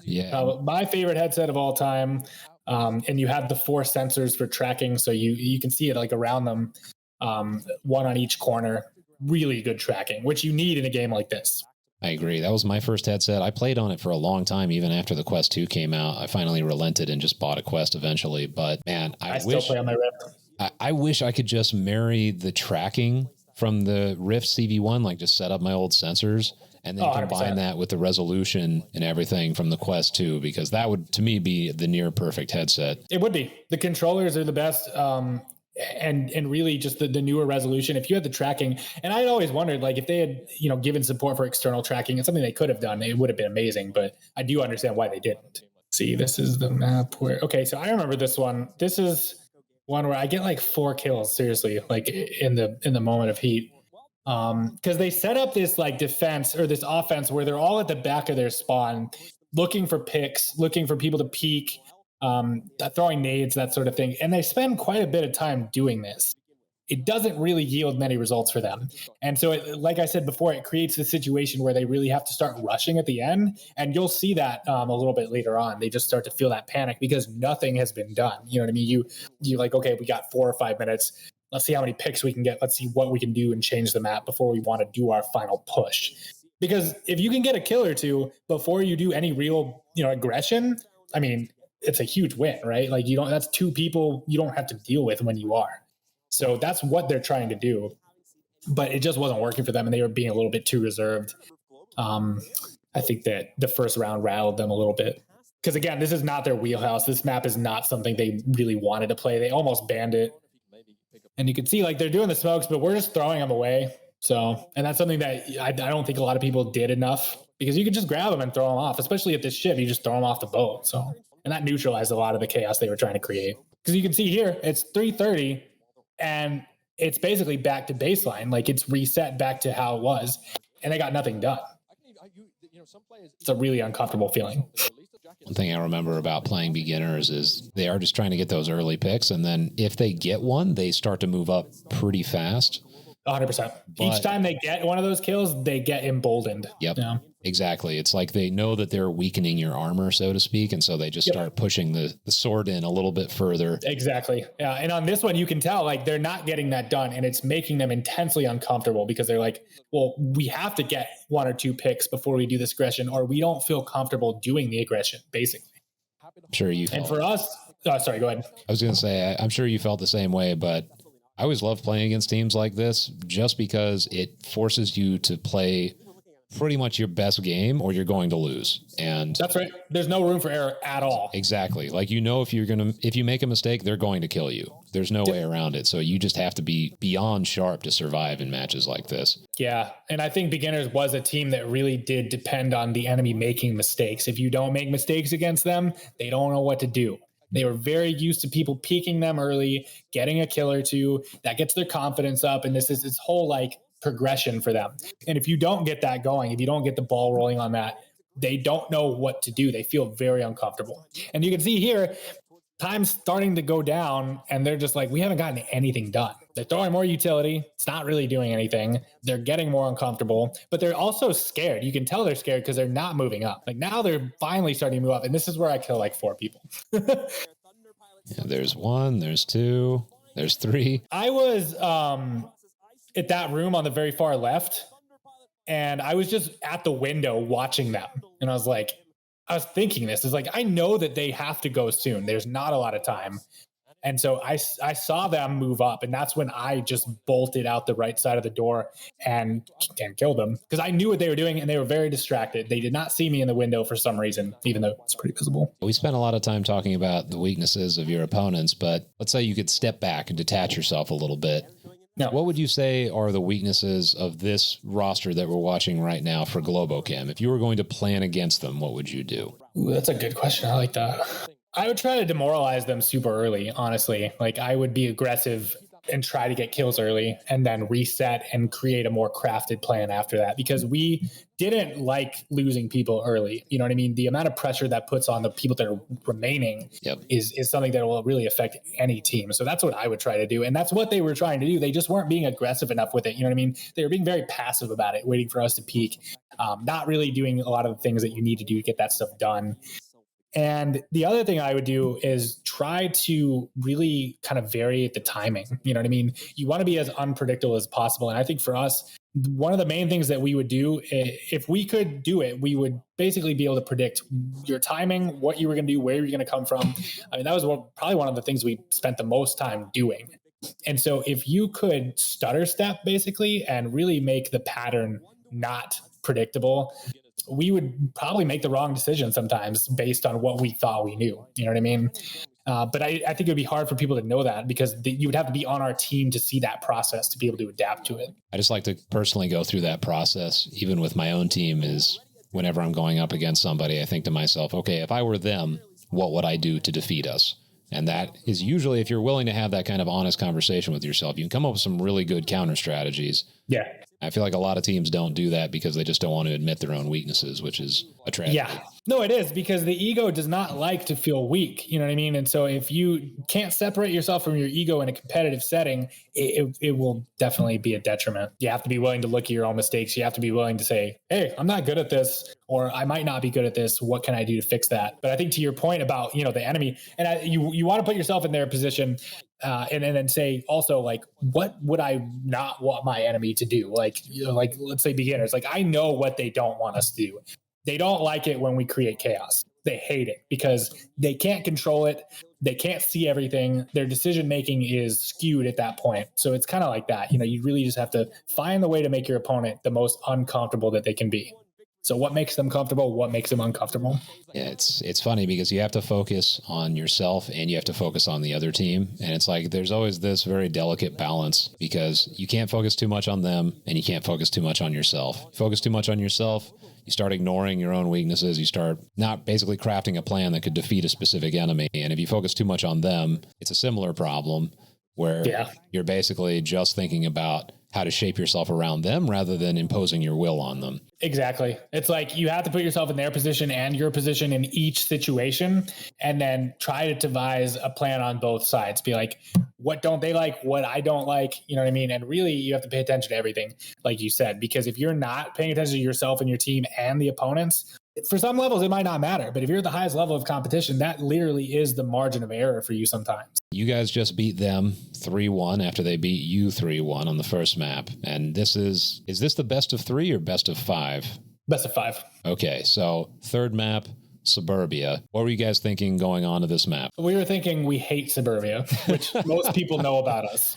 Yeah. My favorite headset of all time. And you have the 4 sensors for tracking, so you can see it around them, one on each corner. Really good tracking, which you need in a game like this. I agree. That was my first headset. I played on it for a long time, even after the Quest 2 came out. I finally relented and just bought a Quest eventually. But man, I still play on my Rift. I wish I could just marry the tracking from the Rift CV1, just set up my old sensors and then combine 100%. that with the resolution and everything from the Quest 2, because that would, to me, be the near perfect headset. It would be. The controllers are the best. and really just the newer resolution. If you had the tracking, and I'd always wondered, like, if they had, given support for external tracking, it's something they could have done, it would have been amazing, but I do understand why they didn't. See, this is the map where, okay, so I remember this one. This is one where I get like 4 kills, seriously, like in the moment of heat. Because they set up this like defense or this offense where they're all at the back of their spawn, looking for picks, looking for people to peek, throwing nades, that sort of thing. And they spend quite a bit of time doing this. It doesn't really yield many results for them. And so, like I said before, it creates the situation where they really have to start rushing at the end. And you'll see that a little bit later on. They just start to feel that panic because nothing has been done. You know what I mean? You like, okay, we got 4 or 5 minutes. Let's see how many picks we can get. Let's see what we can do and change the map before we want to do our final push. Because if you can get a kill or two before you do any real, aggression, I mean, it's a huge win, right? Like that's 2 people you don't have to deal with when you are. So that's what they're trying to do, but it just wasn't working for them, and they were being a little bit too reserved. I think that the first round rattled them a little bit because, again, this is not their wheelhouse. This map is not something they really wanted to play. They almost banned it, and you can see like they're doing the smokes, but we're just throwing them away. So, and that's something that I don't think a lot of people did enough, because you could just grab them and throw them off, especially at this ship. You just throw them off the boat. So, and that neutralized a lot of the chaos they were trying to create, because you can see here it's 3:30. And it's basically back to baseline. Like it's reset back to how it was. And they got nothing done. It's a really uncomfortable feeling. One thing I remember about playing beginners is they are just trying to get those early picks. And then if they get one, they start to move up pretty fast. 100%. Each time they get one of those kills, they get emboldened. Yep. Yeah. Exactly. It's like they know that they're weakening your armor, so to speak, and so they just start pushing the sword in a little bit further. Exactly. Yeah. And on this one, you can tell like they're not getting that done, and it's making them intensely uncomfortable because they're like, well, we have to get 1 or 2 picks before we do this aggression, or we don't feel comfortable doing the aggression, basically. I'm sure you felt. And for us, sorry, go ahead. I was going to say, I'm sure you felt the same way, but I always love playing against teams like this just because it forces you to play pretty much your best game or you're going to lose. And that's right. There's no room for error at all. Exactly. Like, if you make a mistake, they're going to kill you. There's no way around it. So you just have to be beyond sharp to survive in matches like this. Yeah. And I think beginners was a team that really did depend on the enemy making mistakes. If you don't make mistakes against them, they don't know what to do. They were very used to people peeking them early, getting a kill or 2. That gets their confidence up. And this is this whole like progression for them. And if you don't get that going, if you don't get the ball rolling on that, they don't know what to do. They feel very uncomfortable. And you can see here, time's starting to go down, and they're just like, we haven't gotten anything done. They're throwing more utility. It's not really doing anything. They're getting more uncomfortable, but they're also scared. You can tell they're scared because they're not moving up. Like now they're finally starting to move up. And this is where I kill like 4 people. Yeah, there's 1, there's 2, there's 3. I was at that room on the very far left, and I was just at the window watching them. And I was thinking this is like, I know that they have to go soon. There's not a lot of time. And so I saw them move up, and that's when I just bolted out the right side of the door and killed them, because I knew what they were doing, and they were very distracted. They did not see me in the window for some reason, even though it's pretty visible. We spent a lot of time talking about the weaknesses of your opponents, but let's say you could step back and detach yourself a little bit. Now, what would you say are the weaknesses of this roster that we're watching right now for Globochem? If you were going to plan against them, what would you do? Ooh, that's a good question. I like that. I would try to demoralize them super early, honestly. Like I would be aggressive and try to get kills early and then reset and create a more crafted plan after that, because we didn't like losing people early. You know what I mean? The amount of pressure that puts on the people that are remaining is something that will really affect any team. So that's what I would try to do. And that's what they were trying to do. They just weren't being aggressive enough with it. You know what I mean? They were being very passive about it, waiting for us to peak, not really doing a lot of the things that you need to do to get that stuff done. And the other thing I would do is try to really kind of vary the timing. You know what I mean? You want to be as unpredictable as possible. And I think for us, one of the main things that we would do, if we could do it, we would basically be able to predict your timing, what you were going to do, where you're going to come from. I mean, that was probably one of the things we spent the most time doing. And so if you could stutter step basically and really make the pattern not predictable, we would probably make the wrong decision sometimes based on what we thought we knew. You know what I mean? But I think it would be hard for people to know that because you would have to be on our team to see that process to be able to adapt to it. I just like to personally go through that process, even with my own team, is whenever I'm going up against somebody, I think to myself, okay, if I were them, what would I do to defeat us? And that is usually, if you're willing to have that kind of honest conversation with yourself, you can come up with some really good counter strategies. Yeah. I feel like a lot of teams don't do that because they just don't want to admit their own weaknesses, which is a tragedy. Yeah. No, it is, because the ego does not like to feel weak. You know what I mean? And so if you can't separate yourself from your ego in a competitive setting, it will definitely be a detriment. You have to be willing to look at your own mistakes. You have to be willing to say, hey, I'm not good at this, or I might not be good at this. What can I do to fix that? But I think to your point about, the enemy, and you want to put yourself in their position, and then say also, like, what would I not want my enemy to do? Like let's say beginners, like, I know what they don't want us to do. They don't like it when we create chaos. They hate it because they can't control it. They can't see everything. Their decision-making is skewed at that point. So it's kind of like that. You really just have to find the way to make your opponent the most uncomfortable that they can be. So what makes them comfortable? What makes them uncomfortable? Yeah, it's funny because you have to focus on yourself and you have to focus on the other team. And it's like there's always this very delicate balance because you can't focus too much on them and you can't focus too much on yourself. Focus too much on yourself, you start ignoring your own weaknesses. You start not basically crafting a plan that could defeat a specific enemy. And if you focus too much on them, it's a similar problem where you're basically just thinking about how to shape yourself around them rather than imposing your will on them. Exactly. It's like you have to put yourself in their position and your position in each situation, and then try to devise a plan on both sides. Be like, what don't they like? What I don't like? You know what I mean? And really, you have to pay attention to everything, like you said, because if you're not paying attention to yourself and your team and the opponents, for some levels, it might not matter. But if you're at the highest level of competition, that literally is the margin of error for you sometimes. You guys just beat them 3-1 after they beat you 3-1 on the first map. And is this the best of 3 or best of 5? Best of 5. Okay, so third map, Suburbia. What were you guys thinking going on to this map? We were thinking we hate Suburbia, which most people know about us.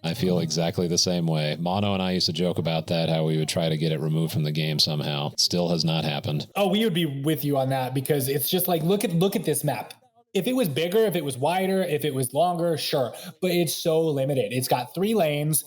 I feel exactly the same way. Mono and I used to joke about that, how we would try to get it removed from the game somehow. Still has not happened. Oh, we would be with you on that because it's just like, look at this map. If it was bigger, if it was wider, if it was longer, sure. But it's so limited. It's got 3 lanes.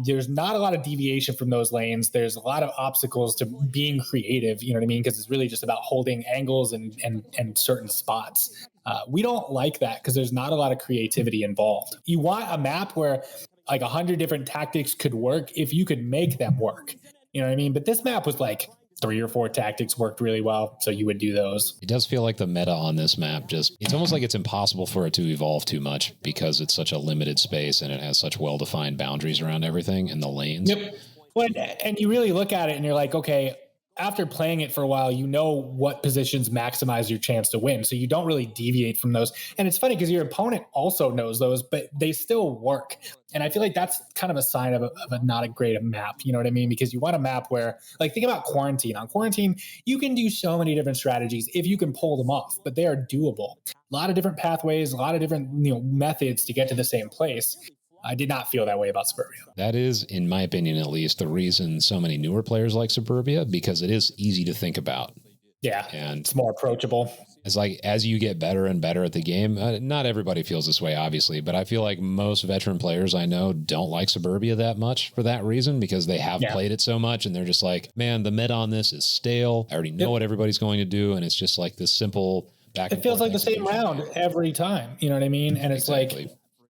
There's not a lot of deviation from those lanes. There's a lot of obstacles to being creative, you know what I mean? Because it's really just about holding angles and certain spots. We don't like that because there's not a lot of creativity involved. You want a map where like 100 different tactics could work if you could make them work. You know what I mean? But this map was like 3 or 4 tactics worked really well, so you would do those. It does feel like the meta on this map it's almost like it's impossible for it to evolve too much because it's such a limited space and it has such well-defined boundaries around everything and the lanes. Yep. Well, and you really look at it and you're like, okay, after playing it for a while, you know what positions maximize your chance to win. So you don't really deviate from those. And it's funny because your opponent also knows those, but they still work. And I feel like that's kind of a sign of a not a great map. You know what I mean? Because you want a map where, like, think about Quarantine. On Quarantine, you can do so many different strategies if you can pull them off, but they are doable. A lot of different pathways, a lot of different methods to get to the same place. I did not feel that way about Suburbia. That is, in my opinion at least, the reason so many newer players like Suburbia, because it is easy to think about. Yeah, and it's more approachable. It's like as you get better and better at the game, not everybody feels this way, obviously, but I feel like most veteran players I know don't like Suburbia that much for that reason because they have played it so much and they're just like, man, the meta on this is stale. I already know what everybody's going to do, and it's just like this simple back and forth. It feels like the same round every time. You know what I mean? And it's like,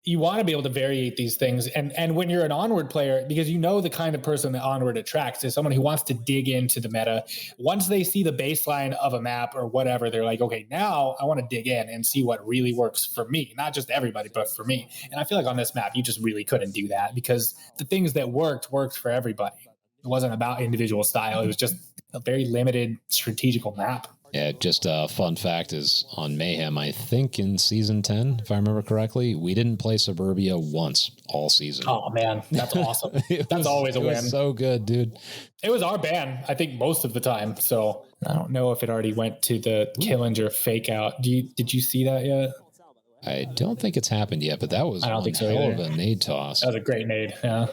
you want to be able to variate these things. And when you're an Onward player, because you know the kind of person that Onward attracts is someone who wants to dig into the meta. Once they see the baseline of a map or whatever, they're like, okay, now I want to dig in and see what really works for me. Not just everybody, but for me. And I feel like on this map, you just really couldn't do that because the things that worked for everybody. It wasn't about individual style. It was just a very limited strategical map. Yeah, just a fun fact is on Mayhem, I think in season 10, if I remember correctly, we didn't play Suburbia once all season. Oh, man, that's awesome. That's always a win. It was so good, dude. It was our ban, I think, most of the time. So I don't know if it already went to the Killinger fake out. Did you see that yet? I don't think it's happened yet, but that was hell of a nade toss. That was a great nade, yeah.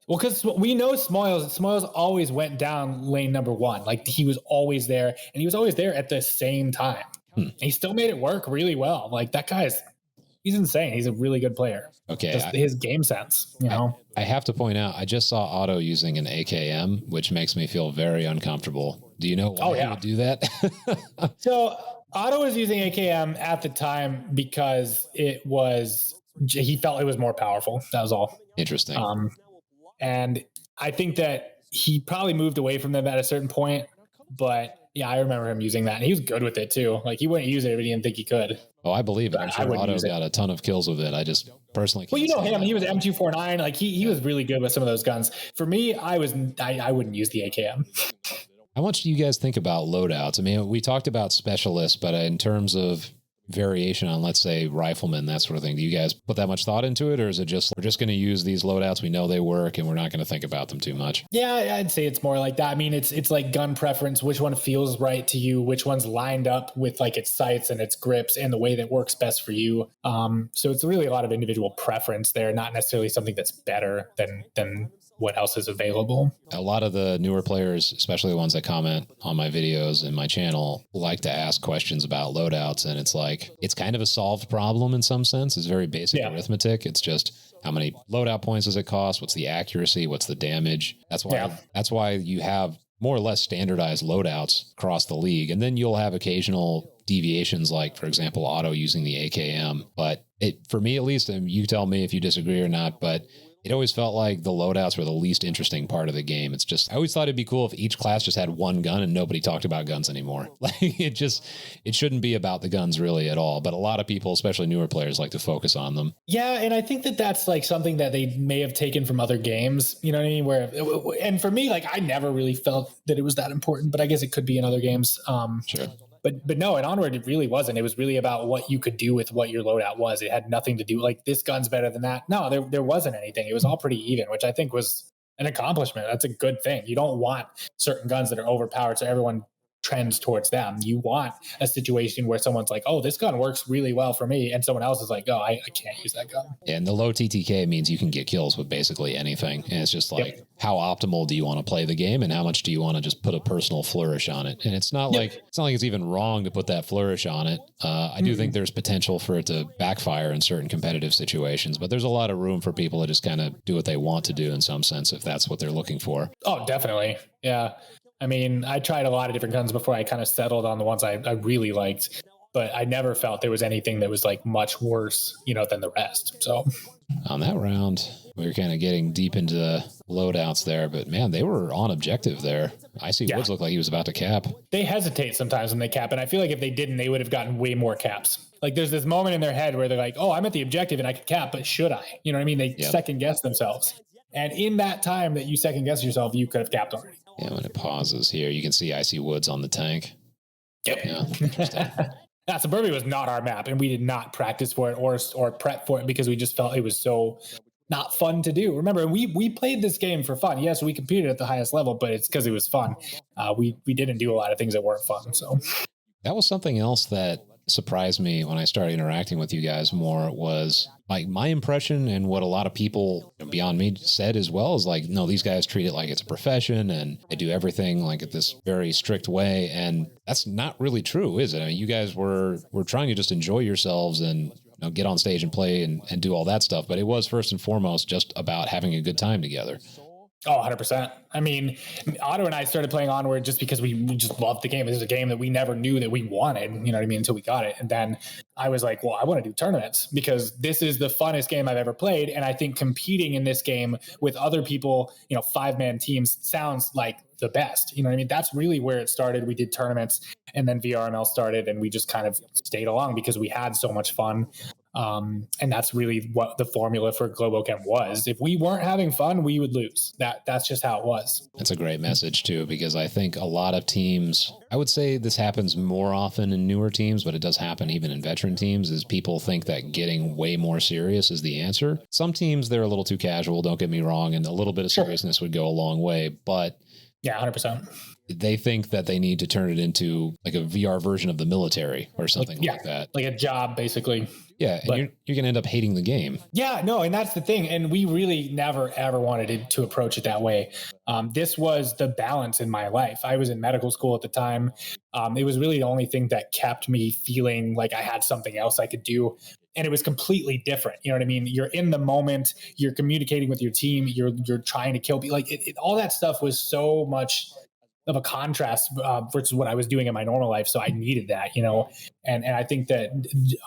Well, because we know Smoils always went down lane number 1. Like, he was always there, and he was always there at the same time. He still made it work really well. Like that he's insane. He's a really good player. Okay. Just his game sense, you know. I have to point out, I just saw Otto using an AKM, which makes me feel very uncomfortable. Do you know why he would do that? So Otto was using AKM at the time because he felt it was more powerful. That was all. Interesting. And I think that he probably moved away from them at a certain point, but yeah, I remember him using that. And he was good with it too. Like he wouldn't use it if he didn't think he could. Oh, I believe it. I'm sure Otto got a ton of kills with it. I just personally can't. Well, you know him. He was M249. Like he was really good with some of those guns. For me, I wouldn't use the AKM. How much do you guys think about loadouts? I mean, we talked about specialists, but in terms of variation on, let's say, riflemen, that sort of thing, do you guys put that much thought into it? Or is it just, we're just going to use these loadouts, we know they work, and we're not going to think about them too much? Yeah, I'd say it's more like that. I mean, it's like gun preference, which one feels right to you, which one's lined up with like its sights and its grips and the way that works best for you. So it's really a lot of individual preference there, not necessarily something that's better than what else is available. A lot of the newer players, especially the ones that comment on my videos and my channel, like to ask questions about loadouts. And it's like, it's kind of a solved problem in some sense. It's very basic arithmetic. It's just how many loadout points does it cost? What's the accuracy? What's the damage? That's why you have more or less standardized loadouts across the league. And then you'll have occasional deviations, like, for example, Otto using the AKM. But for me, at least, and you tell me if you disagree or not, but it always felt like the loadouts were the least interesting part of the game. It's just, I always thought it'd be cool if each class just had one gun and nobody talked about guns anymore. Like it shouldn't be about the guns really at all. But a lot of people, especially newer players, like to focus on them. Yeah. And I think that that's like something that they may have taken from other games, you know what I mean? And for me, like I never really felt that it was that important, but I guess it could be in other games. Sure. But no, in Onward, it really wasn't. It was really about what you could do with what your loadout was. It had nothing to do like this gun's better than that. No, there wasn't anything. It was all pretty even, which I think was an accomplishment. That's a good thing. You don't want certain guns that are overpowered so everyone trends towards them. You want a situation where someone's like, oh, this gun works really well for me. And someone else is like, oh, I can't use that gun. And the low TTK means you can get kills with basically anything. And it's just like, how optimal do you want to play the game? And how much do you want to just put a personal flourish on it? And it's not like it's even wrong to put that flourish on it. I do think there's potential for it to backfire in certain competitive situations, but there's a lot of room for people to just kind of do what they want to do in some sense, if that's what they're looking for. Oh, definitely. Yeah. I mean, I tried a lot of different guns before I kind of settled on the ones I really liked, but I never felt there was anything that was like much worse, than the rest. So on that round, we were kind of getting deep into the loadouts there, but man, they were on objective there. I see Woods looked like he was about to cap. They hesitate sometimes when they cap, and I feel like if they didn't, they would have gotten way more caps. Like there's this moment in their head where they're like, oh, I'm at the objective and I could cap, but should I? You know what I mean? They second guess themselves. And in that time that you second guess yourself, you could have capped already. Yeah, when it pauses here, you can see I see Woods on the tank. Yep. Yeah, Suburbia was not our map, and we did not practice for it or prep for it because we just felt it was so not fun to do. Remember, we played this game for fun. Yes, we competed at the highest level, but it's because it was fun. We didn't do a lot of things that weren't fun. So that was something else that surprised me when I started interacting with you guys more, was like my impression, and what a lot of people beyond me said as well, is like, no, these guys treat it like it's a profession and they do everything like at this very strict way. And that's not really true, is it? I mean, you guys were trying to just enjoy yourselves and get on stage and play and do all that stuff. But it was first and foremost just about having a good time together. Oh, 100%. I mean, Otto and I started playing Onward just because we just loved the game. This is a game that we never knew that we wanted, you know what I mean, until we got it. And then I was like, well, I want to do tournaments because this is the funnest game I've ever played. And I think competing in this game with other people, 5-man teams sounds like the best. You know what I mean? That's really where it started. We did tournaments, and then VRML started, and we just kind of stayed along because we had so much fun. And that's really what the formula for Globochem was. If we weren't having fun, we would lose. That's just how it was. That's a great message too, because I think a lot of teams, I would say this happens more often in newer teams, but it does happen even in veteran teams, is people think that getting way more serious is the answer. Some teams, they're a little too casual, don't get me wrong, and a little bit of seriousness would go a long way, but yeah, 100%. They think that they need to turn it into like a VR version of the military or something like that. Like a job, basically. Yeah, and But you're going to end up hating the game. yeah, no, and that's the thing. And we really never, ever wanted to approach it that way. This was the balance in my life. I was in medical school at the time. It was really the only thing that kept me feeling like I had something else I could do. And it was completely different. You know what I mean? You're in the moment, you're communicating with your team, you're trying to kill people. Like all that stuff was so much of a contrast versus what I was doing in my normal life. So I needed that, you know, and I think that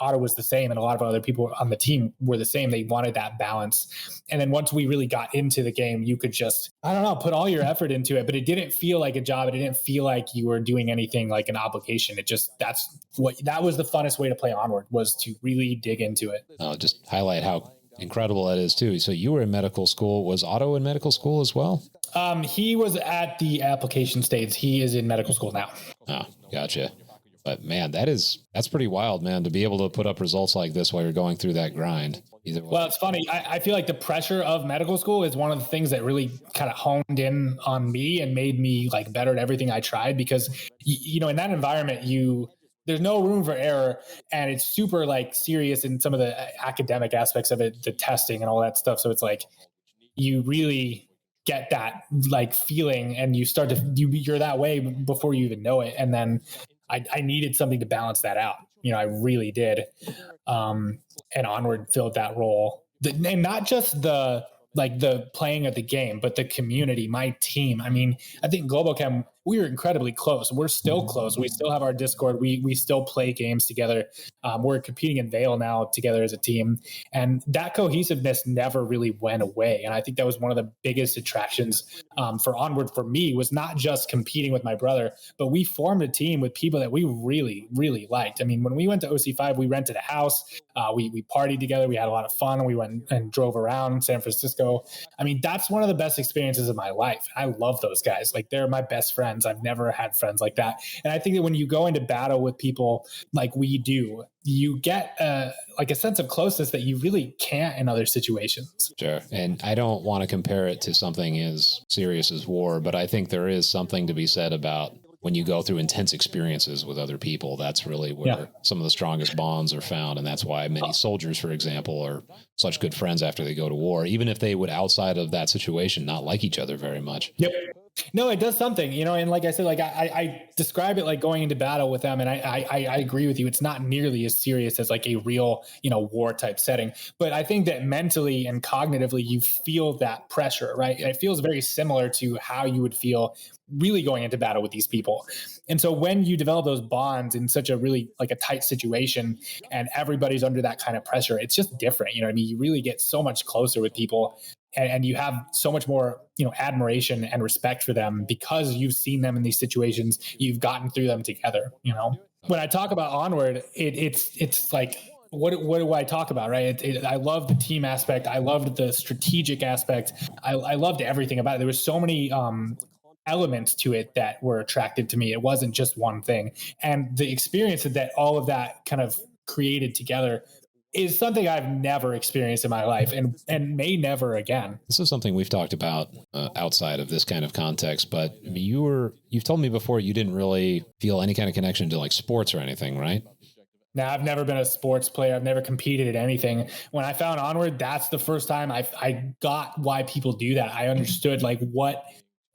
Otto was the same, and a lot of other people on the team were the same. They wanted that balance. And then once we really got into the game, you could just, I don't know, put all your effort into it, but it didn't feel like a job. It didn't feel like you were doing anything like an obligation. It just, that was the funnest way to play Onward, was to really dig into it. Just highlight how incredible that is too. So you were in medical school. Was Otto in medical school as well? He was at the application stage. He is in medical school now. Oh, gotcha. But man, that's pretty wild, man, to be able to put up results like this while you're going through that grind. Either way. Well, it's funny. I feel like the pressure of medical school is one of the things that really kind of honed in on me and made me like better at everything I tried, because, you know, in that environment, there's no room for error, and it's super like serious in some of the academic aspects of it, the testing and all that stuff. So it's like, you really get that like feeling, and you start to, you're that way before you even know it. And then I needed something to balance that out. You know, I really did. And Onward filled that role. And not just the playing of the game, but the community, my team. I mean, I think Globochem, we were incredibly close. We're still close. We still have our Discord. We still play games together. We're competing in Vale now together as a team. And that cohesiveness never really went away. And I think that was one of the biggest attractions for Onward for me, was not just competing with my brother, but we formed a team with people that we really, really liked. I mean, when we went to OC5, we rented a house. We partied together. We had a lot of fun. We went and drove around San Francisco. I mean, that's one of the best experiences of my life. I love those guys. Like, they're my best friends. I've never had friends like that. And I think that when you go into battle with people like we do, you get like a sense of closeness that you really can't in other situations. Sure. And I don't want to compare it to something as serious as war, but I think there is something to be said about when you go through intense experiences with other people. That's really where some of the strongest bonds are found. And that's why many soldiers, for example, are such good friends after they go to war, even if they would, outside of that situation, not like each other very much. Yep. No, it does something, you know, and like I said, like I describe it like going into battle with them. And I agree with you. It's not nearly as serious as like a real, you know, war type setting. But I think that mentally and cognitively, you feel that pressure, right? And it feels very similar to how you would feel really going into battle with these people. And so when you develop those bonds in such a really like a tight situation and everybody's under that kind of pressure, it's just different. You know what I mean? You really get so much closer with people, and you have so much more, you know, admiration and respect for them because you've seen them in these situations. You've gotten through them together, you know? When I talk about Onward, it's like, what do I talk about, right? I love the team aspect. I loved the strategic aspect. I loved everything about it. There was so many elements to it that were attractive to me. It wasn't just one thing. And the experience that all of that kind of created together is something I've never experienced in my life, and may never again. This is something we've talked about outside of this kind of context, but you've told me before you didn't really feel any kind of connection to like sports or anything, right? Now, I've never been a sports player. I've never competed at anything. When I found Onward, that's the first time I got why people do that. I understood like what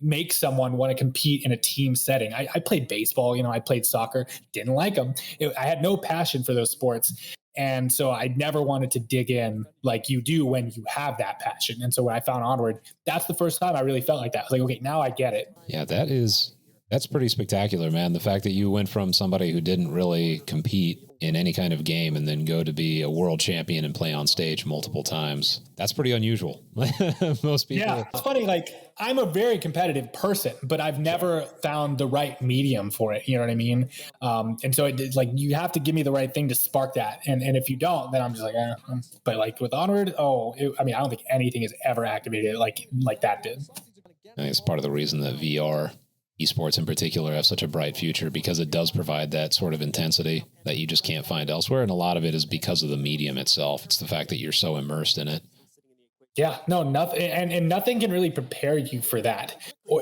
makes someone want to compete in a team setting. I played baseball, you know, I played soccer, didn't like them. I had no passion for those sports. And so I never wanted to dig in like you do when you have that passion. And so when I found Onward, that's the first time I really felt like that. I was like, okay, now I get it. Yeah, that's pretty spectacular, man. The fact that you went from somebody who didn't really compete in any kind of game and then go to be a world champion and play on stage multiple times, that's pretty unusual. Most people. Yeah, it's funny. Like, I'm a very competitive person, but I've never found the right medium for it. You know what I mean? And so like, you have to give me the right thing to spark that. And if you don't, then I'm just like, But like with Onward, I don't think anything is ever activated like that did. I think it's part of the reason that VR esports in particular have such a bright future, because it does provide that sort of intensity that you just can't find elsewhere. And a lot of it is because of the medium itself. It's the fact that you're so immersed in it. Yeah, no, nothing, and nothing can really prepare you for that.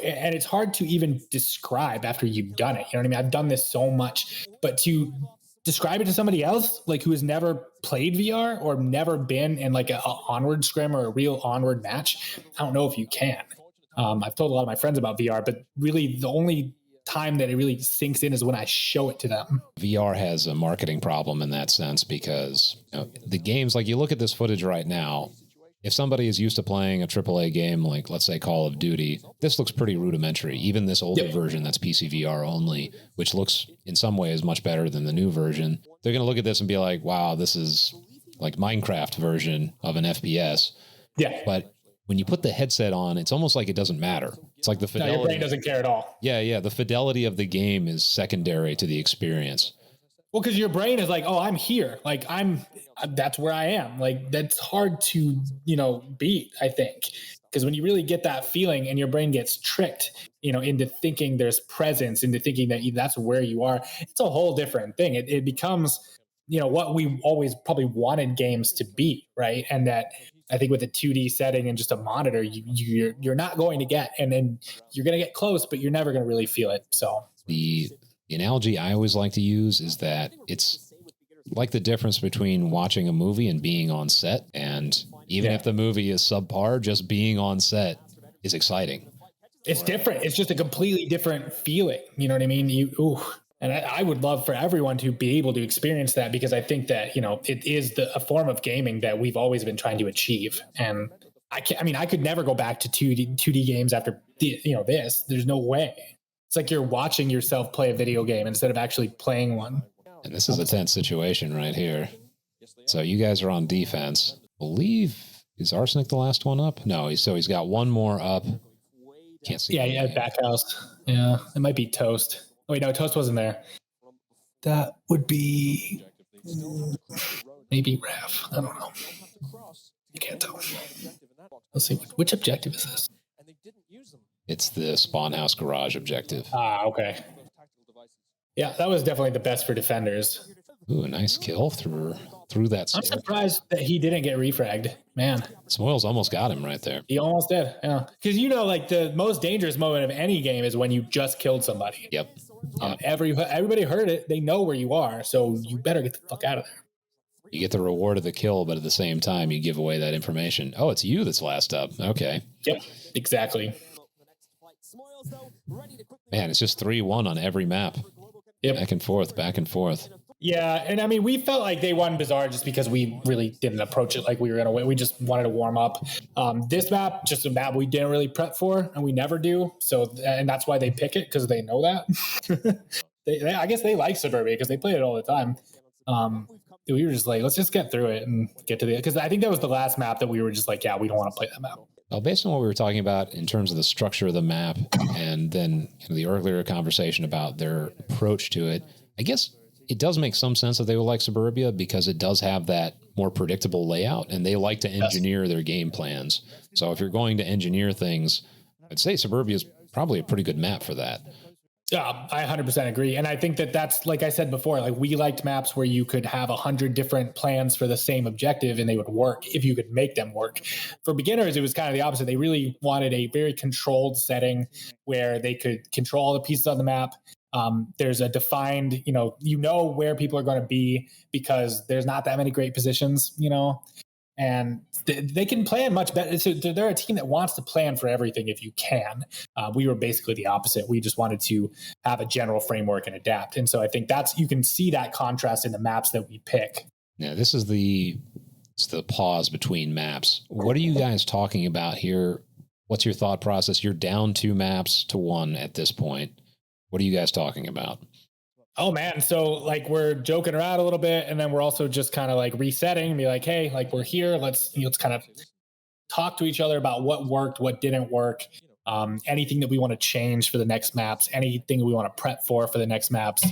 And it's hard to even describe after you've done it. You know what I mean? I've done this so much, but to describe it to somebody else, like who has never played VR or never been in like a Onward scrim or a real Onward match, I don't know if you can. I've told a lot of my friends about VR, but really the only time that it really sinks in is when I show it to them. VR has a marketing problem in that sense because the games, like you look at this footage right now, if somebody is used to playing a AAA game like, let's say, Call of Duty, this looks pretty rudimentary. Even this older version that's PC VR only, which looks in some ways much better than the new version, they're going to look at this and be like, wow, this is like Minecraft version of an FPS. Yeah. But when you put the headset on, it's almost like it doesn't matter. It's like the fidelity. No, your brain doesn't care at all. Yeah. The fidelity of the game is secondary to the experience. Well, because your brain is like, oh, I'm here. Like that's where I am. Like that's hard to, beat, I think. Because when you really get that feeling and your brain gets tricked, into thinking there's presence, into thinking that that's where you are, it's a whole different thing. It becomes, what we always probably wanted games to be, right? And that I think with a 2D setting and just a monitor, you're not going to get, and then you're going to get close, but you're never going to really feel it. So the analogy I always like to use is that it's like the difference between watching a movie and being on set. And even if the movie is subpar, just being on set is exciting. It's different. It's just a completely different feeling. You know what I mean? And I would love for everyone to be able to experience that, because I think that, it is a form of gaming that we've always been trying to achieve. And I could never go back to 2D games after this. There's no way. It's like you're watching yourself play a video game instead of actually playing one. And this is a tense situation right here. So you guys are on defense. I believe, is Arsenic the last one up? No, he's got one more up. Can't see. Yeah, back house. Yeah, it might be Toast. Oh, wait, no, Toast wasn't there. That would be maybe Rav. I don't know. You can't tell. Let's see. Which objective is this? It's the spawn house garage objective. Ah, okay. Yeah, that was definitely the best for defenders. Ooh, a nice kill through that. I'm surprised that he didn't get refragged. Man. Smoils almost got him right there. He almost did, yeah. Because like the most dangerous moment of any game is when you just killed somebody. Yep. Everybody heard it. They know where you are, so you better get the fuck out of there. You get the reward of the kill, but at the same time, you give away that information. Oh, it's you that's last up. Okay. Yep, exactly. Man, it's just 3-1 on every map. Yep. Back and forth. Yeah, and we felt like they won Bizarre just because we really didn't approach it like we were going to win. We just wanted to warm up. This map, just a map we didn't really prep for, and we never do. So, and that's why they pick it, because they know that. I guess they like Suburbia because they play it all the time. We were just like, let's just get through it and get to because I think that was the last map that we were just like, yeah, we don't want to play that map. Well, based on what we were talking about in terms of the structure of the map, and then the earlier conversation about their approach to it, I guess it does make some sense that they would like Suburbia because it does have that more predictable layout, and they like to engineer their game plans. So if you're going to engineer things, I'd say Suburbia is probably a pretty good map for that. Yeah, I 100% agree. And I think that's, like I said before, like we liked maps where you could have 100 different plans for the same objective and they would work if you could make them work. For beginners, it was kind of the opposite. They really wanted a very controlled setting where they could control all the pieces on the map. There's a defined, where people are going to be because there's not that many great positions, and they can plan much better. So they're a team that wants to plan for everything if you can. We were basically the opposite. We just wanted to have a general framework and adapt. And so I think you can see that contrast in the maps that we pick. Yeah, this is it's the pause between maps. What are you guys talking about here? What's your thought process? You're down 2 maps to 1 at this point. What are you guys talking about? Oh man. So like we're joking around a little bit, and then we're also just kind of like resetting and be like, hey, like we're here. Let's kind of talk to each other about what worked, what didn't work. Anything that we want to change for the next maps, anything we want to prep for the next maps,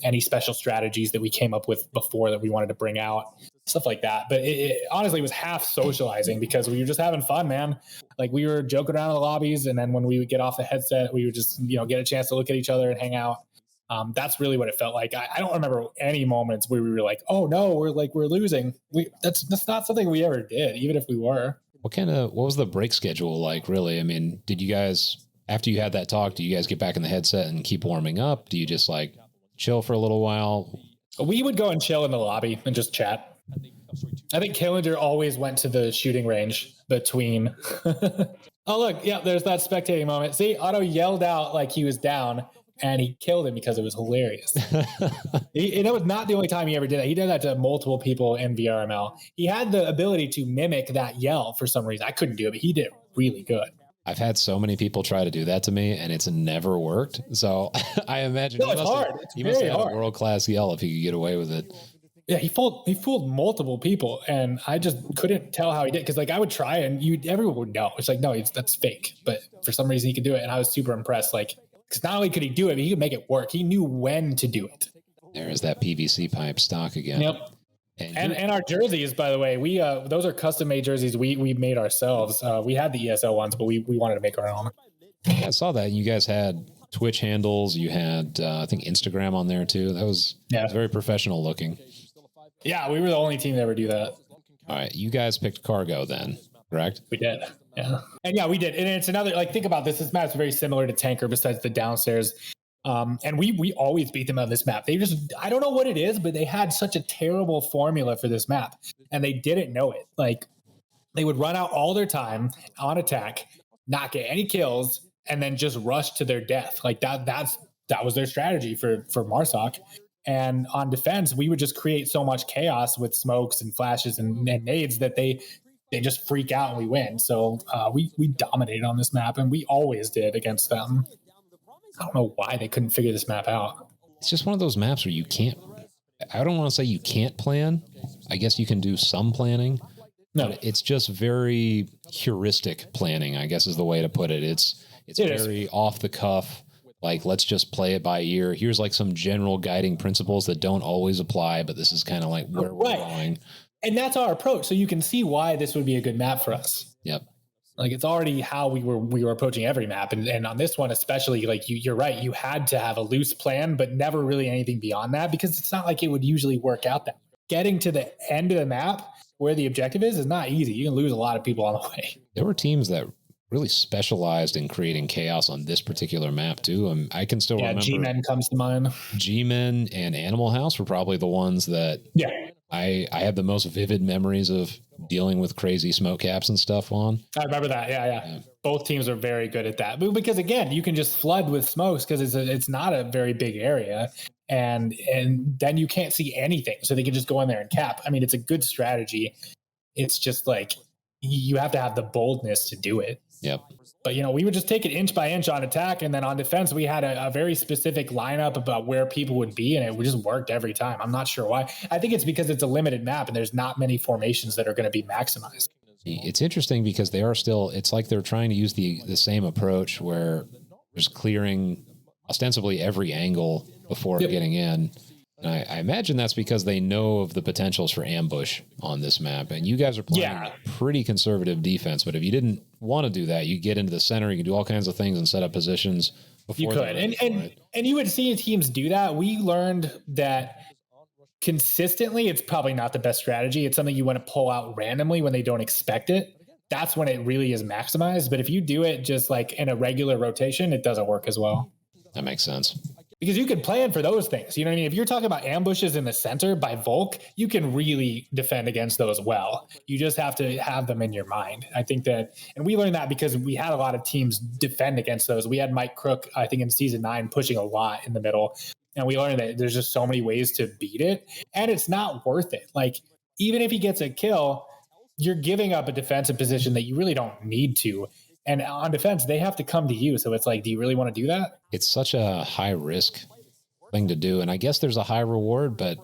any special strategies that we came up with before that we wanted to bring out, stuff like that. But it honestly was half socializing because we were just having fun, man. Like we were joking around in the lobbies, and then when we would get off the headset, we would just, get a chance to look at each other and hang out. That's really what it felt like. I don't remember any moments where we were like, oh no, we're losing. That's not something we ever did, even if we were. What was the break schedule like, really? I mean, did you guys, after you had that talk, do you guys get back in the headset and keep warming up? Do you just like chill for a little while? We would go and chill in the lobby and just chat. I think Killinger always went to the shooting range between. Oh, look. Yeah, there's that spectating moment. See, Otto yelled out like he was down, and he killed him because it was hilarious. It was not the only time he ever did that. He did that to multiple people in VRML. He had the ability to mimic that yell for some reason. I couldn't do it, but he did it really good. I've had so many people try to do that to me, and it's never worked. So I imagine it's hard. He must have had a world-class yell if he could get away with it. Yeah, he fooled multiple people, and I just couldn't tell how he did. Because like I would try, and everyone would know. It's like, no, that's fake. But for some reason, he could do it, and I was super impressed. Like, because not only could he do it, but he could make it work. He knew when to do it. There is that PVC pipe stock again. Yep. And our jerseys, by the way, we those are custom made jerseys we made ourselves. We had the ESL ones, but we wanted to make our own. Yeah, I saw that. You guys had Twitch handles. You had I think Instagram on there too. That was very professional looking. Yeah, we were the only team to ever do that. All right, you guys picked cargo then, correct? We did. Yeah, and yeah, we did. And it's another, like, think about this. This map's very similar to Tanker, besides the downstairs. And we always beat them on this map. They just, I don't know what it is, but they had such a terrible formula for this map, and they didn't know it. Like, they would run out all their time on attack, not get any kills, and then just rush to their death. Like that was their strategy for Marsoc. And on defense, we would just create so much chaos with smokes and flashes and nades that they just freak out and we win. So we dominated on this map, and we always did against them. I don't know why they couldn't figure this map out. It's just one of those maps where you can't, I don't want to say you can't plan. I guess you can do some planning. No, but it's just very heuristic planning, I guess is the way to put it. It's very off the cuff. Like, let's just play it by ear. Here's like some general guiding principles that don't always apply, but this is kind of like where we're going. And that's our approach. So you can see why this would be a good map for us. Yep. Like, it's already how we were approaching every map. And on this one, especially, like, you're right. You had to have a loose plan, but never really anything beyond that, because it's not like it would usually work out that. Getting to the end of the map where the objective is not easy. You can lose a lot of people on the way. There were teams that really specialized in creating chaos on this particular map too. I can still remember. G-Men comes to mind. G-Men and Animal House were probably the ones that I have the most vivid memories of dealing with crazy smoke caps and stuff on. I remember that. Yeah. Both teams are very good at that. But because again, you can just flood with smokes because it's not a very big area. And then you can't see anything. So they can just go in there and cap. I mean, it's a good strategy. It's just like you have to have the boldness to do it. Yep. But, we would just take it inch by inch on attack. And then on defense, we had a very specific lineup about where people would be. And it just worked every time. I'm not sure why. I think it's because it's a limited map and there's not many formations that are going to be maximized. It's interesting because they are still, it's like they're trying to use the same approach where there's clearing ostensibly every angle before getting in. And I imagine that's because they know of the potentials for ambush on this map. And you guys are playing pretty conservative defense. But if you didn't want to do that, you get into the center, you can do all kinds of things and set up positions before you could. And you would see teams do that. We learned that consistently, it's probably not the best strategy. It's something you want to pull out randomly when they don't expect it. That's when it really is maximized. But if you do it just like in a regular rotation, it doesn't work as well. That makes sense. Because you can plan for those things. You know what I mean? If you're talking about ambushes in the center by Volk, you can really defend against those well. You just have to have them in your mind. I think that, and we learned that because we had a lot of teams defend against those. We had Mike Crook, I think in season 9, pushing a lot in the middle. And we learned that there's just so many ways to beat it. And it's not worth it. Like, even if he gets a kill, you're giving up a defensive position that you really don't need to. And on defense, they have to come to you. So it's like, do you really want to do that? It's such a high risk thing to do. And I guess there's a high reward, but